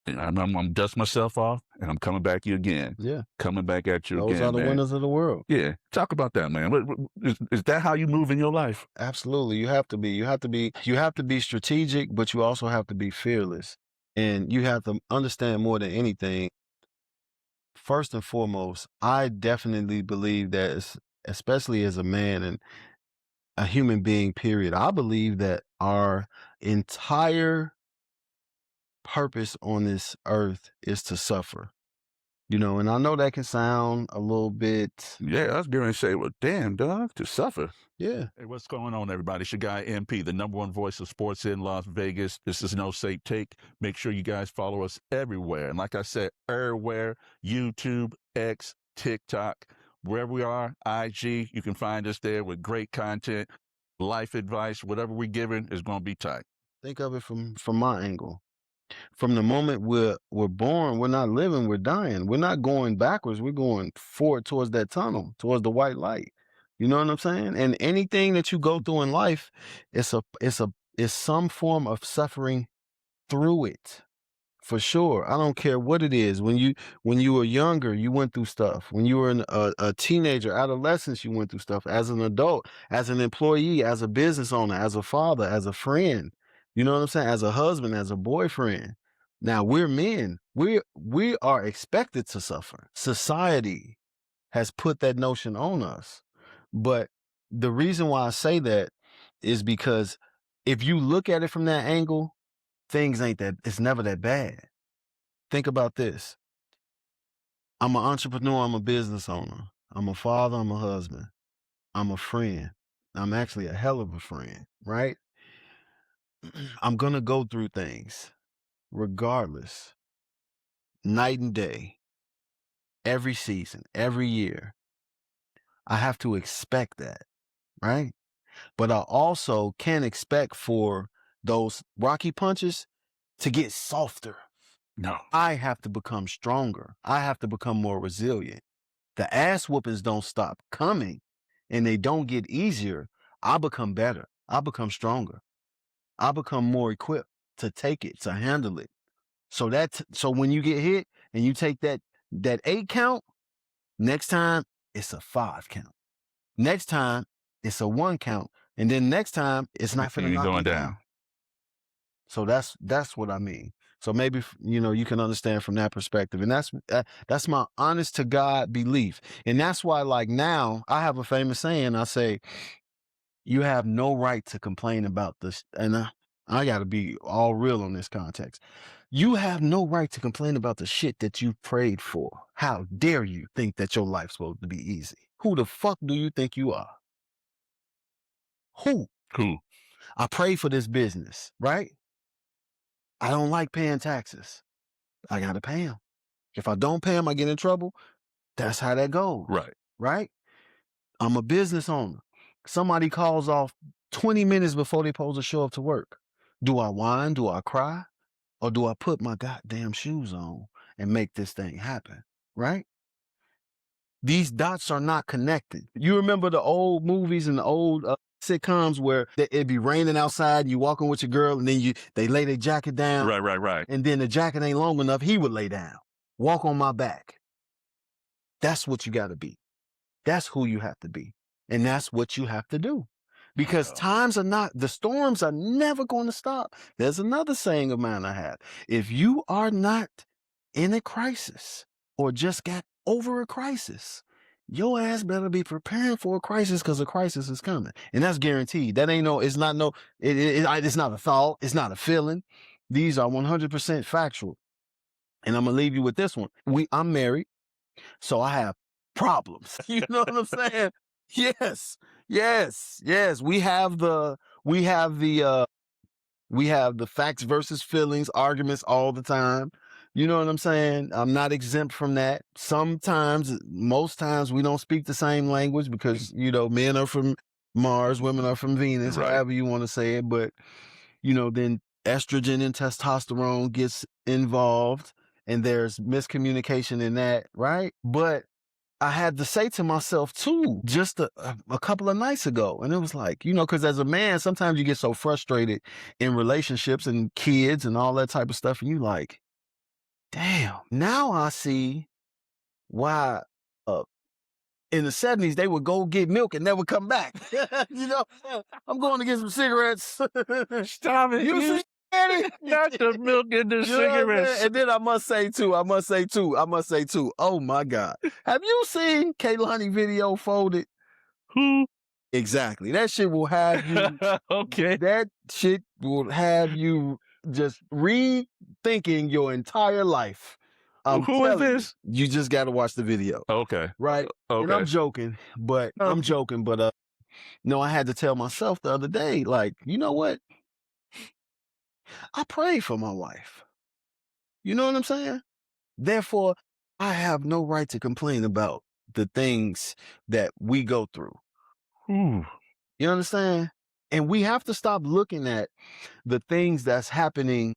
and I'm dust myself off, and I'm coming back you again. Yeah. Coming back at you Those again, are the man. winners of the world. Yeah. Talk about that, man. Is that how you move in your life? Absolutely. You have to be strategic, but you also have to be fearless. And you have to understand more than anything. First and foremost, I definitely believe that, especially as a man and a human being, period, I believe that our entire purpose on this earth is to suffer. And I know that can sound a little bit. Yeah, I was going to say, well, damn, dog, to suffer. Yeah. Hey, what's going on, everybody? It's your guy, MP, the #1 voice of sports in Las Vegas. This is No Safe Take. Make sure you guys follow us everywhere. And like I said, everywhere, YouTube, X, TikTok, wherever we are, IG, you can find us there with great content, life advice, whatever we're giving is going to be tight. Think of it from my angle. From the moment we're born, we're not living, we're dying. We're not going backwards. We're going forward towards that tunnel, towards the white light. You know what I'm saying? And anything that you go through in life, it's some form of suffering through it. For sure. I don't care what it is. When you were younger, you went through stuff. When you were a teenager, adolescence, you went through stuff. As an adult, as an employee, as a business owner, as a father, as a friend. You know what I'm saying? As a husband, as a boyfriend. Now we're men. We are expected to suffer. Society has put that notion on us. But the reason why I say that is because if you look at it from that angle, it's never that bad. Think about this. I'm an entrepreneur, I'm a business owner. I'm a father, I'm a husband. I'm a friend. I'm actually a hell of a friend, right? I'm gonna go through things regardless, night and day, every season, every year. I have to expect that, right? But I also can expect for those rocky punches to get softer. No. I have to become stronger. I have to become more resilient. The ass whoopings don't stop coming and they don't get easier. I become better. I become stronger. I become more equipped to take it, to handle it. So when you get hit and you take that 8 count, next time it's a 5 count. Next time it's a 1 count. And then next time, it's not finna You're knock me going down. down. So that's what I mean. So maybe, you know, you can understand from that perspective. And that's my honest to God belief. And that's why, like, now I have a famous saying. I say, you have no right to complain about this. And I got to be all real on this context. You have no right to complain about the shit that you prayed for. How dare you think that your life's supposed to be easy? Who the fuck do you think you are? Who? Cool. I pray for this business, right? I don't like paying taxes. I got to pay them. If I don't pay them, I get in trouble. That's how that goes. Right. Right? I'm a business owner. Somebody calls off 20 minutes before they're supposed to show up to work. Do I whine? Do I cry? Or do I put my goddamn shoes on and make this thing happen? Right? These dots are not connected. You remember the old movies and the old sitcoms where it'd be raining outside and you walking with your girl and then they lay their jacket down. Right. And then the jacket ain't long enough, he would lay down. Walk on my back. That's what you got to be. That's who you have to be. And that's what you have to do. Because the storms are never going to stop. There's another saying of mine I have. If you are not in a crisis or just got over a crisis, your ass better be preparing for a crisis because a crisis is coming. And that's guaranteed. That ain't it's not a thought. It's not a feeling. These are 100% factual. And I'm going to leave you with this one. I'm married, so I have problems. You know what I'm saying? Yes. We have the facts versus feelings arguments all the time. You know what I'm saying? I'm not exempt from that. Most times we don't speak the same language because, you know, men are from Mars, women are from Venus, Right. however you want to say it. But, you know, then estrogen and testosterone gets involved and there's miscommunication in that, right? But I had to say to myself too, just a couple of nights ago. And it was like, you know, because as a man, sometimes you get so frustrated in relationships and kids and all that type of stuff. And you like, damn, now I see why in the 70s they would go get milk and never come back. You know, I'm going to get some cigarettes. Stop it. You see? Not the milk and the cigarettes. And then I must say too, oh my God. Have you seen Kaylani video folded? Who? Exactly. That shit will have you. Okay. That shit will have you just rethinking your entire life. Who is this? You just got to watch the video. Okay. Right? Okay. And I'm joking, but no, I had to tell myself the other day, like, you know what? I prayed for my wife. You know what I'm saying? Therefore, I have no right to complain about the things that we go through. Ooh. You understand? And we have to stop looking at the things that's happening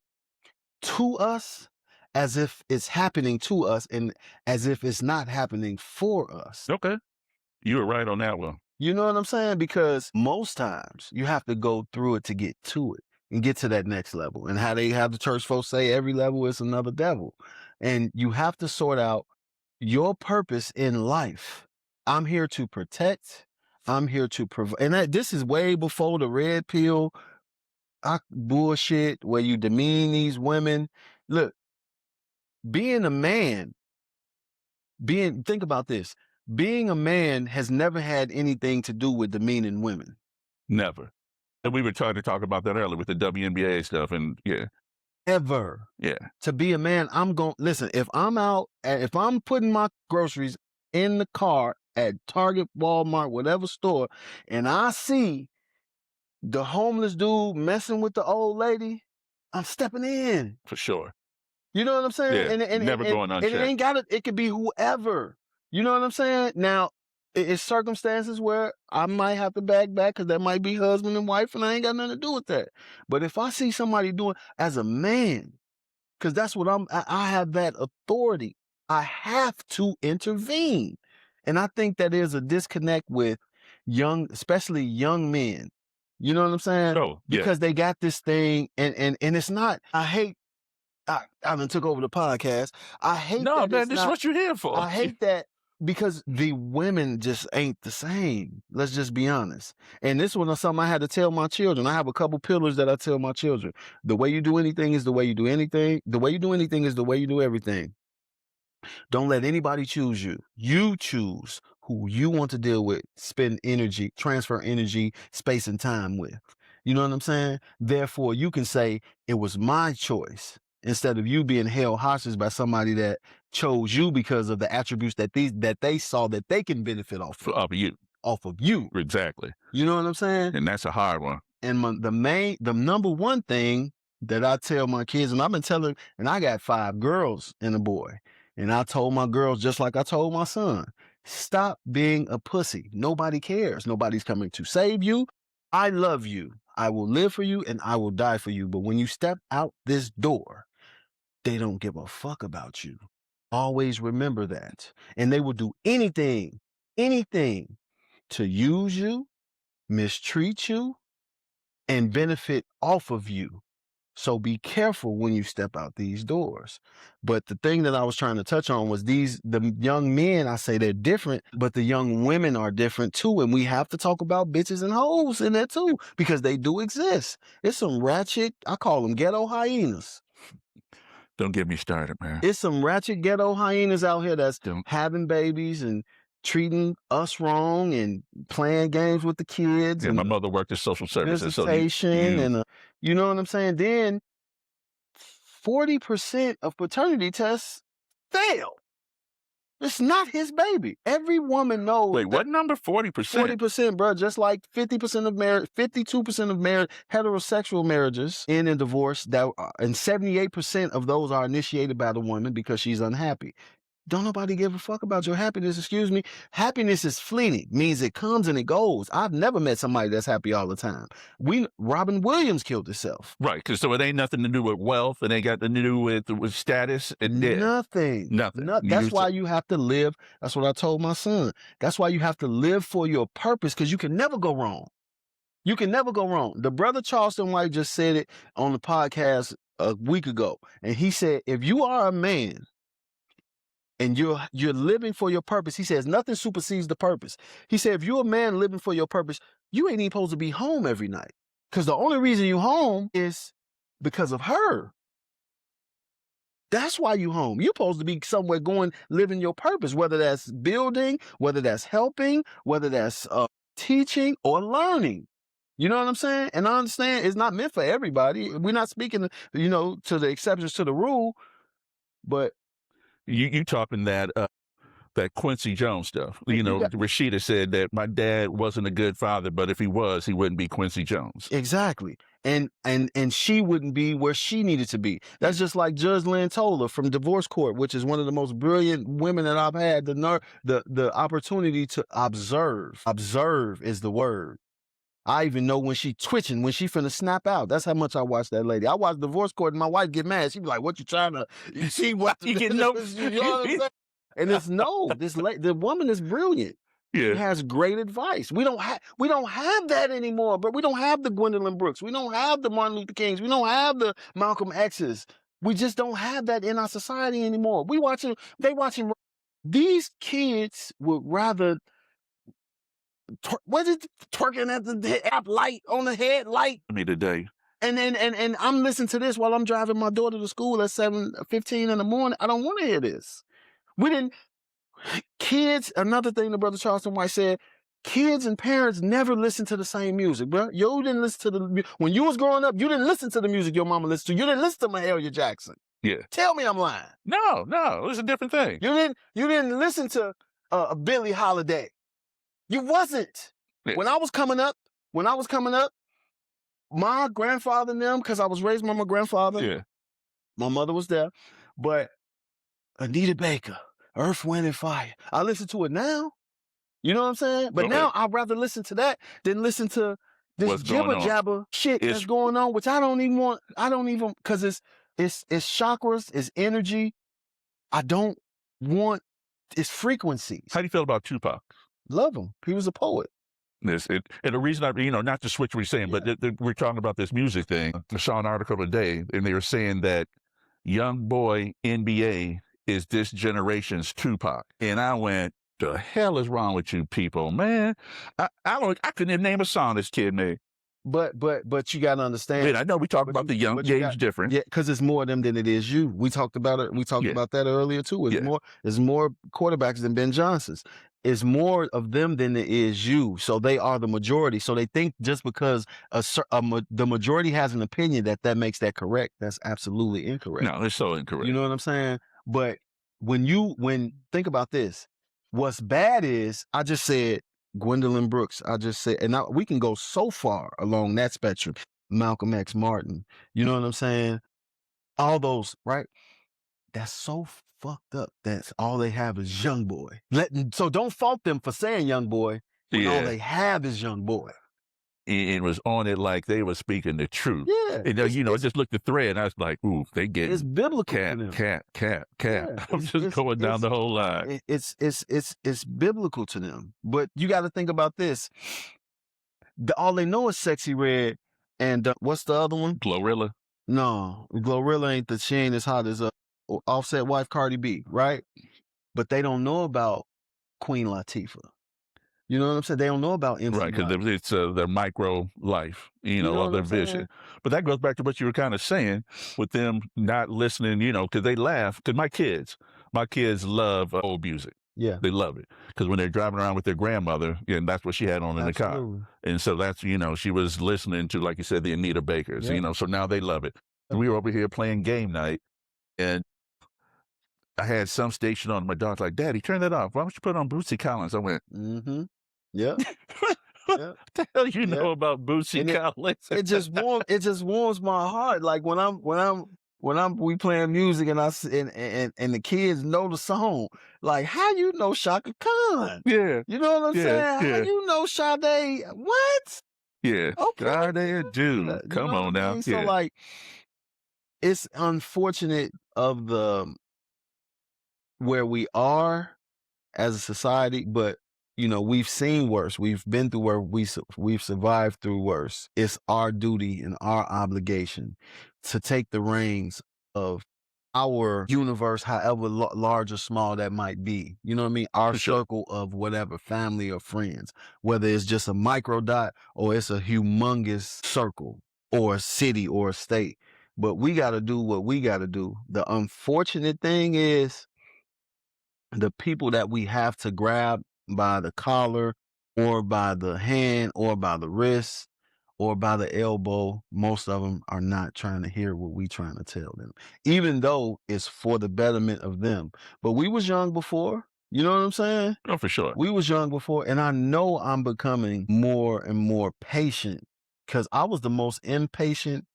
to us as if it's happening to us and as if it's not happening for us. Okay. You were right on that one. You know what I'm saying? Because most times you have to go through it to get to it and get to that next level. And how they have the church folks say every level is another devil. And you have to sort out your purpose in life. I'm here to protect. I'm here to provide. And this is way before the red pill bullshit where you demean these women. Look, being a man, think about this. Being a man has never had anything to do with demeaning women. Never. And we were trying to talk about that earlier with the WNBA stuff. And yeah. Ever. Yeah. To be a man, listen, if I'm putting my groceries in the car at Target, Walmart, whatever store, and I see the homeless dude messing with the old lady, I'm stepping in. For sure. You know what I'm saying? Yeah, And never going unchecked. And it ain't it could be whoever. You know what I'm saying? Now, it's circumstances where I might have to back because that might be husband and wife, and I ain't got nothing to do with that. But if I see somebody doing as a man, because that's what I have that authority, I have to intervene. And I think that there's a disconnect with especially young men. You know what I'm saying? Oh, yeah. Because they got this thing, and it's not, I done took over the podcast. I hate No, that. man, this is what you're here for. I hate that because the women just ain't the same. Let's just be honest. And this was something I had to tell my children. I have a couple pillars that I tell my children. The way you do anything is the way you do anything. The way you do anything is the way you do everything. Don't let anybody choose you. You choose who you want to deal with, spend energy, transfer energy, space, and time with. You know what I'm saying? Therefore, you can say, it was my choice, instead of you being held hostage by somebody that chose you because of the attributes that they saw that they can benefit off Of you. off of you. Exactly. You know what I'm saying? And that's a hard one. And the number one thing that I tell my kids, and I've been telling, and I got 5 girls and a boy, and I told my girls just like I told my son, stop being a pussy. Nobody cares. Nobody's coming to save you. I love you. I will live for you and I will die for you. But when you step out this door, they don't give a fuck about you. Always remember that. And they will do anything to use you, mistreat you, and benefit off of you. So be careful when you step out these doors. But the thing that I was trying to touch on was the young men, I say they're different, but the young women are different too. And we have to talk about bitches and hoes in there too, because they do exist. It's some ratchet, I call them ghetto hyenas. Don't get me started, man. It's some ratchet ghetto hyenas out here that's having babies and treating us wrong and playing games with the kids. Yeah, and my mother worked in social services. visitation and you know what I'm saying? Then 40% of paternity tests fail. It's not his baby. Every woman knows. Wait, what number? 40%? 40%, bro. Just like 50% of marriage, 52% of marriage, heterosexual marriages end in divorce, and 78% of those are initiated by the woman because she's unhappy. Don't nobody give a fuck about your happiness, excuse me. Happiness is fleeting, means it comes and it goes. I've never met somebody that's happy all the time. Robin Williams killed himself. Right, because so it ain't nothing to do with wealth, and ain't got nothing to do with status. And Nothing. That's why you have to live. That's what I told my son. That's why you have to live for your purpose, because you can never go wrong. You can never go wrong. The brother Charleston White just said it on the podcast a week ago. And he said, if you are a man, and you're living for your purpose, he says, nothing supersedes the purpose. He said, if you're a man living for your purpose, you ain't even supposed to be home every night. Because the only reason you home is because of her. That's why you home. You're supposed to be somewhere going, living your purpose, whether that's building, whether that's helping, whether that's teaching or learning. You know what I'm saying? And I understand it's not meant for everybody. We're not speaking, to the exceptions to the rule, but you talking that Quincy Jones stuff. Rashida said that my dad wasn't a good father, but if he was, he wouldn't be Quincy Jones. Exactly. And she wouldn't be where she needed to be. That's just like Judge Lantola from Divorce Court, which is one of the most brilliant women that I've had the opportunity to observe. Observe is the word. I even know when she twitching, when she finna snap out. That's how much I watch that lady. I watch Divorce Court and my wife get mad. She be like, what you trying to, she what you get no. You know what I'm saying? And it's the woman is brilliant. Yeah. She has great advice. We don't have that anymore, but we don't have the Gwendolyn Brooks. We don't have the Martin Luther Kings. We don't have the Malcolm X's. We just don't have that in our society anymore. They watching, these kids would rather, what is twerking at the app light on the headlight? Me today. And I'm listening to this while I'm driving my daughter to school at 7:15 in the morning. I don't want to hear this. Kids, another thing the brother Charleston White said, kids and parents never listen to the same music, bro. You didn't listen to when you was growing up, you didn't listen to the music your mama listened to. You didn't listen to Mahalia Jackson. Yeah. Tell me I'm lying. No, it's a different thing. You didn't listen to Billie Holiday. You wasn't. Yeah. When I was coming up, my grandfather and them, because I was raised by my grandfather. Yeah. My mother was there. But Anita Baker, Earth, Wind, and Fire. I listen to it now. You know what I'm saying? But now I'd rather listen to that than listen to this jibber-jabber shit that's going on, which I don't even, because it's chakras, it's energy. I don't want, it's frequencies. How do you feel about Tupac? Love him. He was a poet. And the reason not to switch what you're saying, but we're talking about this music thing. I saw an article today, and they were saying that Young Boy NBA is this generation's Tupac. And I went, the hell is wrong with you people, man? I couldn't even name a song this kid made. But you got to understand. Wait, I know we talk But about the young you age difference. Yeah, because it's more of them than it is you. We talked about it. We talked Yeah. about that earlier too. It's Yeah. There's more quarterbacks than Ben Johnson's. It's more of them than it is you. So they are the majority. So they think just because the majority has an opinion that makes that correct. That's absolutely incorrect. No, it's so incorrect. You know what I'm saying? But think about this, what's bad is I just said Gwendolyn Brooks. I just said, and we can go so far along that spectrum. Malcolm X, Martin. You know what I'm saying? All those, right? That's so fucked up. That's all they have is young boy. So don't fault them for saying young boy when all they have is young boy. It was on it like they were speaking the truth. Yeah. And I just looked at the thread and I was like, ooh, they get it's biblical cap. Yeah, I'm just going down the whole line. It's biblical to them. But you got to think about this. All they know is Sexy Red and what's the other one? Glorilla. No, Glorilla she ain't as hot as Offset wife Cardi B, right? But they don't know about Queen Latifah. You know what I'm saying? They don't know about MC Right, because it's their micro life, of their vision. But that goes back to what you were kind of saying with them not listening, because they laugh. Because my kids love old music. Yeah. They love it. Because when they're driving around with their grandmother, and that's what she had on in the car. And so that's, she was listening to, like you said, the Anita Bakers, so now they love it. We were over here playing game night, and I had some station on. My dog's like, Daddy, turn that off. Why don't you put on Bootsy Collins? I went, mm-hmm. Yeah. What the hell you know about Bootsy Collins? It just warms my heart. Like we playing music and and the kids know the song. Like, how you know Shaka Khan? Yeah. You know what I'm saying? Yeah. How you know Sade? What? Yeah. Okay. Sade, dude. Come on now. mean? So like, it's unfortunate of where we are as a society, but we've seen worse. We've been through worse. We've survived through worse. It's our duty and our obligation to take the reins of our universe, however large or small that might be. You know what I mean? Our circle of whatever, family or friends, whether it's just a micro dot or it's a humongous circle or a city or a state. But we got to do what we got to do. The unfortunate thing is the people that we have to grab by the collar or by the hand or by the wrist or by the elbow, most of them are not trying to hear what we trying to tell them, even though it's for the betterment of them. But we was young before, you know what I'm saying? Oh, for sure. We was young before, and I know I'm becoming more and more patient because I was the most impatient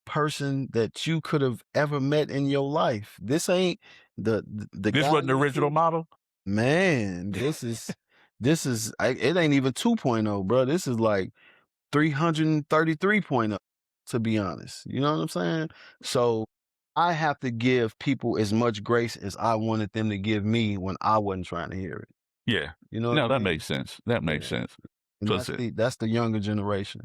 person that you could have ever met in your life. This ain't this wasn't the original model? Man, this is it ain't even 2.0, bro. This is like 333.0, to be honest. You know what I'm saying? So I have to give people as much grace as I wanted them to give me when I wasn't trying to hear it. Yeah. You know? No, that makes sense. That makes sense. And that's the younger generation.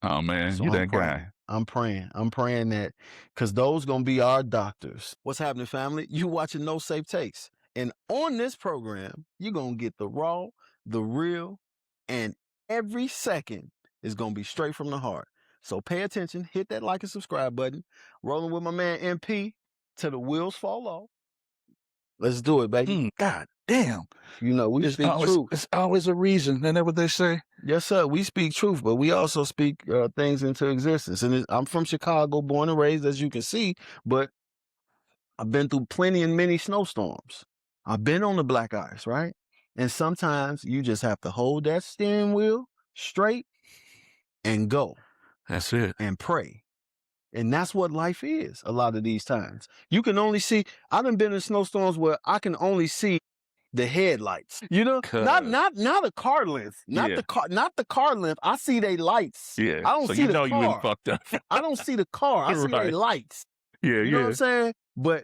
Oh man, so you that guy. I'm praying that, because those gonna be our doctors. What's happening, family? You watching No Safe Takes. And on this program, you're going to get the raw, the real, and every second is going to be straight from the heart. So pay attention, hit that like and subscribe button. Rolling with my man MP till the wheels fall off. Let's do it, baby. God damn. We speak truth. It's always a reason. Isn't that what they say? Yes, sir. We speak truth, but we also speak things into existence. And I'm from Chicago, born and raised, as you can see, but I've been through plenty and many snowstorms. I've been on the black ice, right? And sometimes you just have to hold that steering wheel straight and go. That's it. And pray. And that's what life is a lot of these times. You can only see, I done been in snowstorms where I can only see the headlights. Not a car length. Not the car length. I see they lights. Yeah. I don't see the car. You been fucked up. I don't see the car. I see they lights. Yeah, you know what I'm saying? But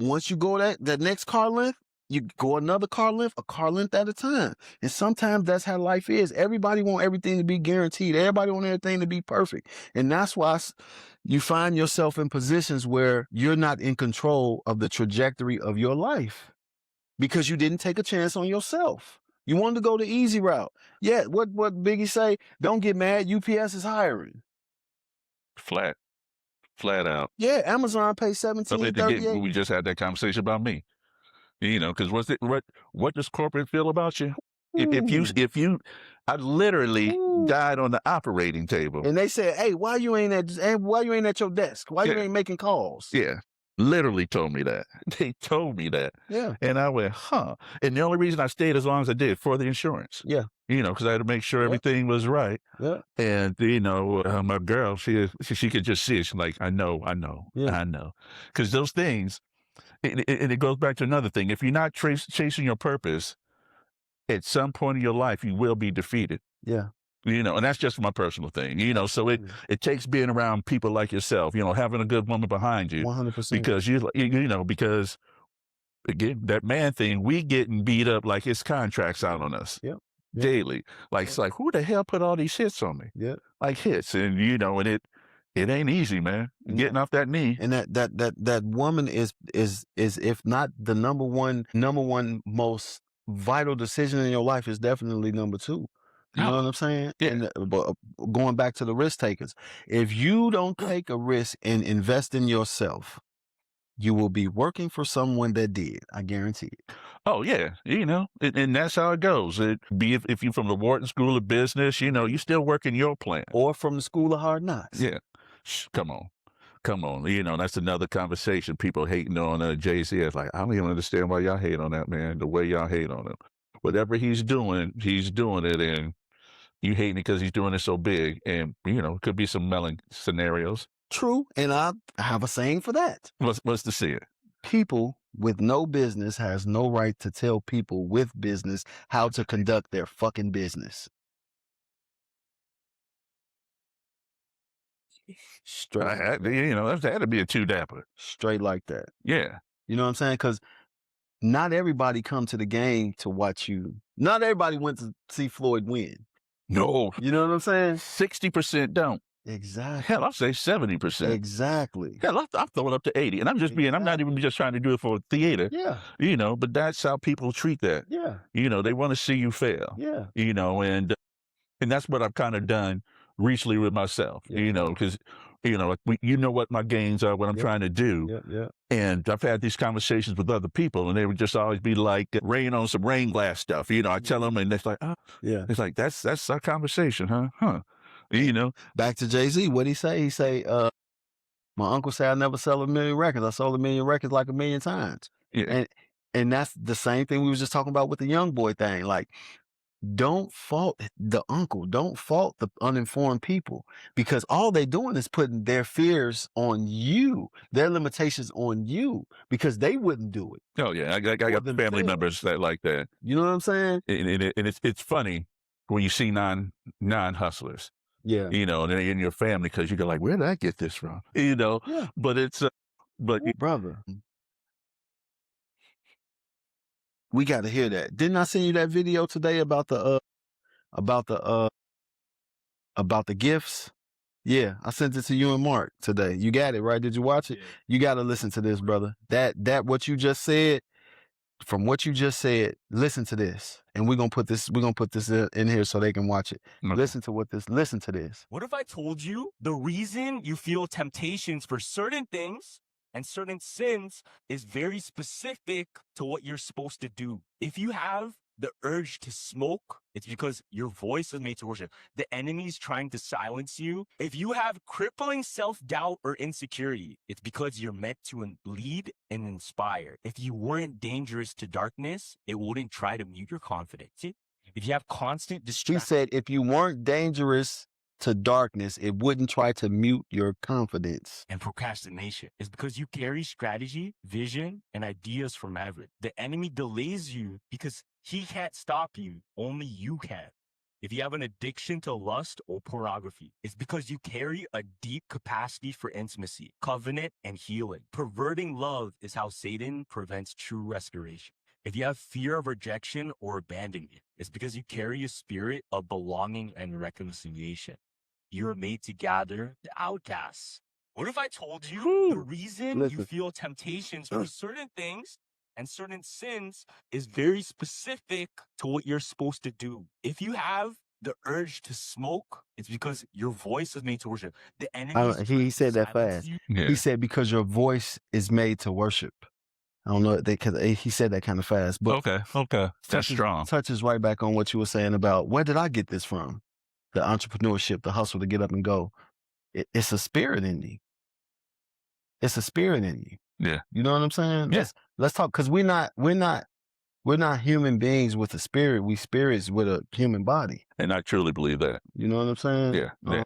once you go that next car length, you go another car length, a car length at a time. And sometimes that's how life is. Everybody want everything to be guaranteed. Everybody want everything to be perfect. And that's why you find yourself in positions where you're not in control of the trajectory of your life. because you didn't take a chance on yourself. You wanted to go the easy route. Yeah, what Biggie say? Don't get mad. UPS is hiring. Flat out. Yeah, Amazon pays $17.38. We $17.38. just had that conversation about me. Because what does corporate feel about you? If you, I literally died on the operating table. And they said, "Hey, why you ain't at your desk? Why you ain't making calls?" Yeah, literally told me that. They told me that. Yeah. And I went, huh. And the only reason I stayed as long as I did for the insurance. Yeah. Because I had to make sure everything was right. Yeah. And my girl, she could just see it. She's like, I know. Because those things, and it goes back to another thing. If you're not chasing your purpose, at some point in your life, you will be defeated. Yeah. And that's just my personal thing, so it takes being around people like yourself, having a good woman behind you. 100%. Because because again, that man thing, we getting beat up like his contracts out on us daily. Like, it's like, who the hell put all these hits on me? Yeah. Like hits. And, and it ain't easy, man. Getting off that knee. And that woman is if not the number one most vital decision in your life, is definitely number two. You know what I'm saying? Yeah. And but going back to the risk takers, if you don't take a risk and invest in yourself, you will be working for someone that did. I guarantee it. Oh yeah, and that's how it goes. If you're from the Wharton School of Business, you still working your plan. Or from the School of Hard Knocks. Yeah, come on. That's another conversation. People hating on Jay-Z. It's like, I don't even understand why y'all hate on that man. The way y'all hate on him, whatever he's doing it, and you hating it because he's doing it so big. And it could be some melon scenarios. True, and I have a saying for that. What's the saying? People with no business has no right to tell people with business how to conduct their fucking business. Straight. That had to be a two-dapper. Straight like that. Yeah. You know what I'm saying? Because not everybody come to the game to watch you. Not everybody went to see Floyd win. No. You know what I'm saying? 60% don't. Exactly. Hell, I'll say 70%. Exactly. Hell, I'll throw it up to 80. And I'm not even just trying to do it for theater. Yeah. But that's how people treat that. Yeah. They want to see you fail. Yeah. And that's what I've kind of done recently with myself, because, what my gains are, what I'm trying to do. Yeah. And I've had these conversations with other people, and they would just always be like, rain on some rain glass stuff. I tell them, and it's like, oh, yeah. It's like, that's our conversation, huh? Back to Jay-Z, what'd he say? He say, my uncle said I never sell 1 million records. I sold 1 million records like 1 million times. Yeah. And that's the same thing we was just talking about with the young boy thing. Like, don't fault the uncle. Don't fault the uninformed people, because all they doing is putting their fears on you, their limitations on you, because they wouldn't do it. Oh yeah, I got family members that like that. You know what I'm saying? And it's funny when you see non-hustlers. Yeah. And they're in your family, because you go like, where did I get this from? Yeah. But it's brother, we got to hear that. Didn't I send you that video today about the gifts? Yeah, I sent it to you and Mark today. You got it, right? Did you watch it? Yeah. You got to listen to this, brother. That what you just said, from what you just said, listen to this. And we're going to put this in here so they can watch it. Okay. Listen to this. What if I told you the reason you feel temptations for certain things and certain sins is very specific to what you're supposed to do? If you have the urge to smoke, it's because your voice is made to worship. The enemy's trying to silence you. If you have crippling self-doubt or insecurity, it's because you're meant to lead and inspire. If you weren't dangerous to darkness, it wouldn't try to mute your confidence. If you have constant He distraction said, if you weren't dangerous to darkness, it wouldn't try to mute your confidence. and procrastination, it's because you carry strategy, vision, and ideas from heaven. The enemy delays you because he can't stop you. Only you can. If you have an addiction to lust or pornography, it's because you carry a deep capacity for intimacy, covenant, and healing. Perverting love is how Satan prevents true restoration. If you have fear of rejection or abandonment, it's because you carry a spirit of belonging and reconciliation. You are made to gather the outcasts. What if I told you the reason you Listen. feel temptations for certain things And certain sins is very specific to what you're supposed to do. If you have the urge to smoke, it's because your voice is made to worship. The enemy is trying He to said that silence fast. you. Yeah. He said because your voice is made to worship. I don't know because he said that kind of fast, but Okay. That's strong. touches right back on what you were saying about where did I get this from? The entrepreneurship, the hustle to get up and go. It's a spirit in you. It's a spirit in you. Yeah. You know what I'm saying? Yeah. Let's talk because we're not human beings with a spirit. We spirits with a human body. And I truly believe that. You know what I'm saying? Yeah.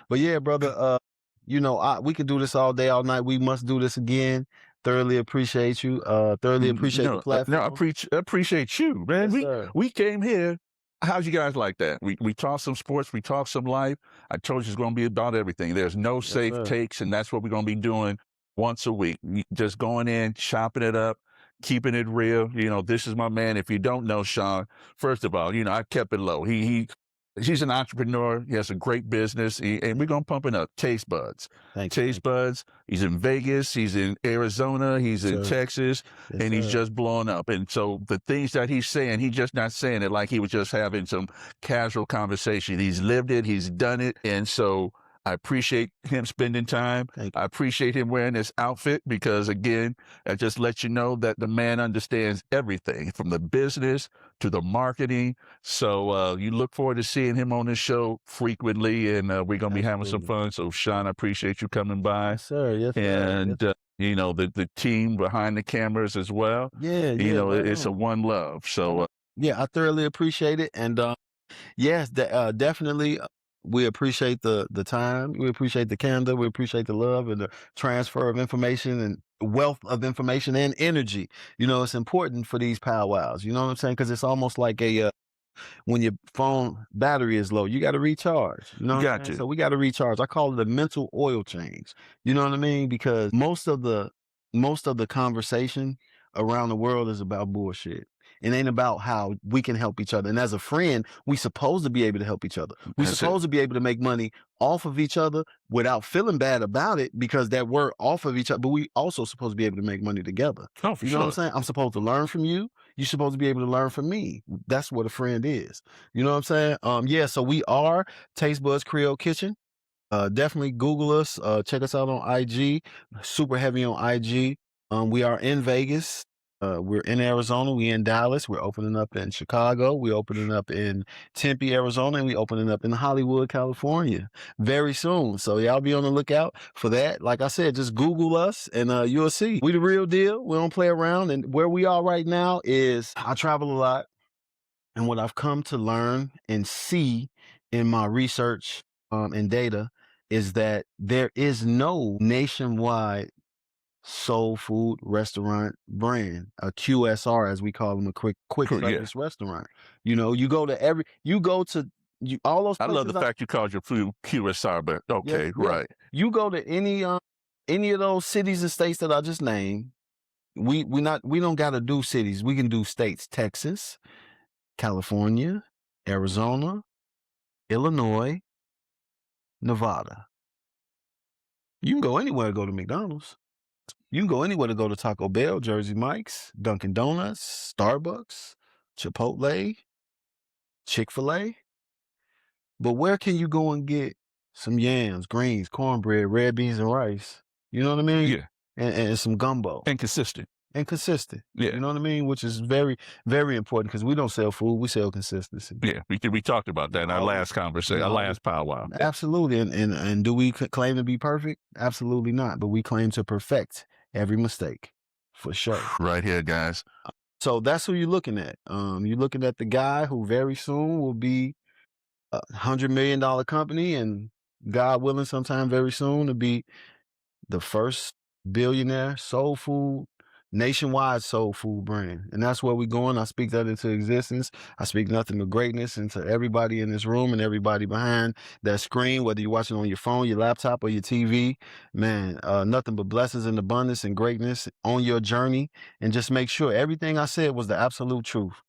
But yeah, brother. We could do this all day, all night. We must do this again. Thoroughly appreciate you. Thoroughly appreciate the platform. No, I appreciate you, man. Yes, sir. We came here. How'd you guys like that? We talk some sports, we talk some life. I told you it's going to be about everything. There's no safe sir. takes, and that's what we're going to be doing once a week. Just going in, chopping it up, keeping it real. This is my man. If you don't know Sean, first of all, I kept it low. He's an entrepreneur. He has a great business, and we're going to pump it up. Taste Budz. Taste Budz. He's in Vegas. He's in Arizona. He's in Texas, and he's just blowing up. And so the things that he's saying, he's just not saying it like he was just having some casual conversation. He's lived it. He's done it. And so I appreciate him spending time. I appreciate him wearing this outfit because, again, I just let you know that the man understands everything from the business to the marketing. So you look forward to seeing him on this show frequently, and we're going to be having some fun. So, Sean, I appreciate you coming by. Yes, sir. Yes, sir. And, the team behind the cameras as well. Yeah. It's a one love. So, I thoroughly appreciate it. And yes, definitely. We appreciate the time. We appreciate the candor. We appreciate the love and the transfer of information and wealth of information and energy. It's important for these powwows. You know what I'm saying? Because it's almost like when your phone battery is low, you got to recharge. You know what I'm saying? So we got to recharge. I call it a mental oil change. You know what I mean? Because most of the conversation around the world is about bullshit. It ain't about how we can help each other. And as a friend, we supposed to be able to help each other. We supposed to be able to make money off of each other without feeling bad about it because that we're off of each other. But we also supposed to be able to make money together. Oh, for you know what I'm saying? I'm supposed to learn from you. You're supposed to be able to learn from me. That's what a friend is. You know what I'm saying? So we are Taste Budz Creole Kitchen. Definitely Google us. Check us out on IG. Super heavy on IG. We are in Vegas. We're in Arizona. We in Dallas. We're opening up in Chicago. We're opening up in Tempe, Arizona, and we're opening up in Hollywood, California very soon. So y'all be on the lookout for that. Like I said, just Google us and you'll see. We the real deal. We don't play around. And where we are right now is I travel a lot. And what I've come to learn and see in my research and data is that there is no nationwide soul food restaurant brand, a QSR as we call them, a quick service restaurant. You go to all those places. I love the fact you called your food QSR, but okay, right. You go to any of those cities and states that I just named. We don't got to do cities. We can do states: Texas, California, Arizona, Illinois, Nevada. You can go anywhere to go to McDonald's. You can go anywhere to go to Taco Bell, Jersey Mike's, Dunkin' Donuts, Starbucks, Chipotle, Chick-fil-A. But where can you go and get some yams, greens, cornbread, red beans, and rice? You know what I mean? Yeah. And some gumbo. And consistent. Yeah. You know what I mean? Which is very, very important because we don't sell food. We sell consistency. Yeah. We talked about that in our last conversation, our last powwow. Absolutely. And do we claim to be perfect? Absolutely not. But we claim to perfect every mistake for sure. Right here, guys. So that's who you're looking at. You're looking at the guy who very soon will be a $100 million company and God willing sometime very soon to be the first billionaire nationwide soul food brand. And that's where we're going. I speak that into existence. I speak nothing but greatness into everybody in this room and everybody behind that screen, whether you're watching on your phone, your laptop, or your TV. Man, nothing but blessings and abundance and greatness on your journey. And just make sure everything I said was the absolute truth.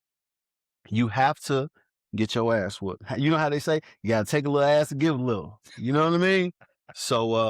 You have to get your ass whooped. You know how they say, you got to take a little ass to give a little. You know what I mean? So,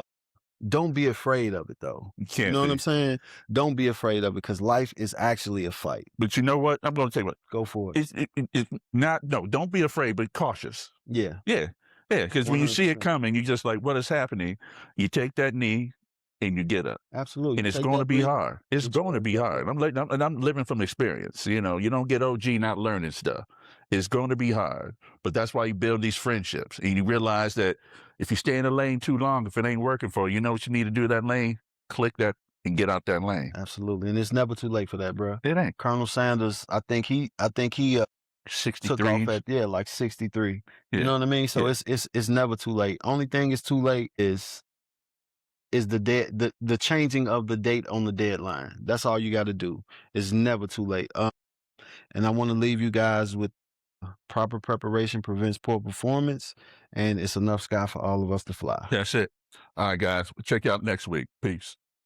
don't be afraid of it though. You can't You know what be. I'm saying? Don't be afraid of it because life is actually a fight. But you know what? I'm going to tell you what. Go for it. It's not, no, don't be afraid, but cautious. Yeah. Yeah. Yeah. Because when you see it 100%. coming, you just like, what is happening? You take that knee and you get up. Absolutely. And it's Take going to that be breath. hard. It's It's going to be hard. I'm living from experience. You know, you don't get OG not learning stuff. It's going to be hard. But that's why you build these friendships. And you realize that if you stay in a lane too long, if it ain't working for you, you know what you need to do that lane? Click that and get out that lane. Absolutely. And it's never too late for that, bro. It ain't. Colonel Sanders, I think he took 63. off at like 63. Yeah. You know what I mean? So Yeah. it's never too late. Only thing is too late is the changing of the date on the deadline. That's all you got to do. It's never too late. And I want to leave you guys with proper preparation prevents poor performance, and it's enough sky for all of us to fly. That's it. All right, guys. Check you out next week. Peace.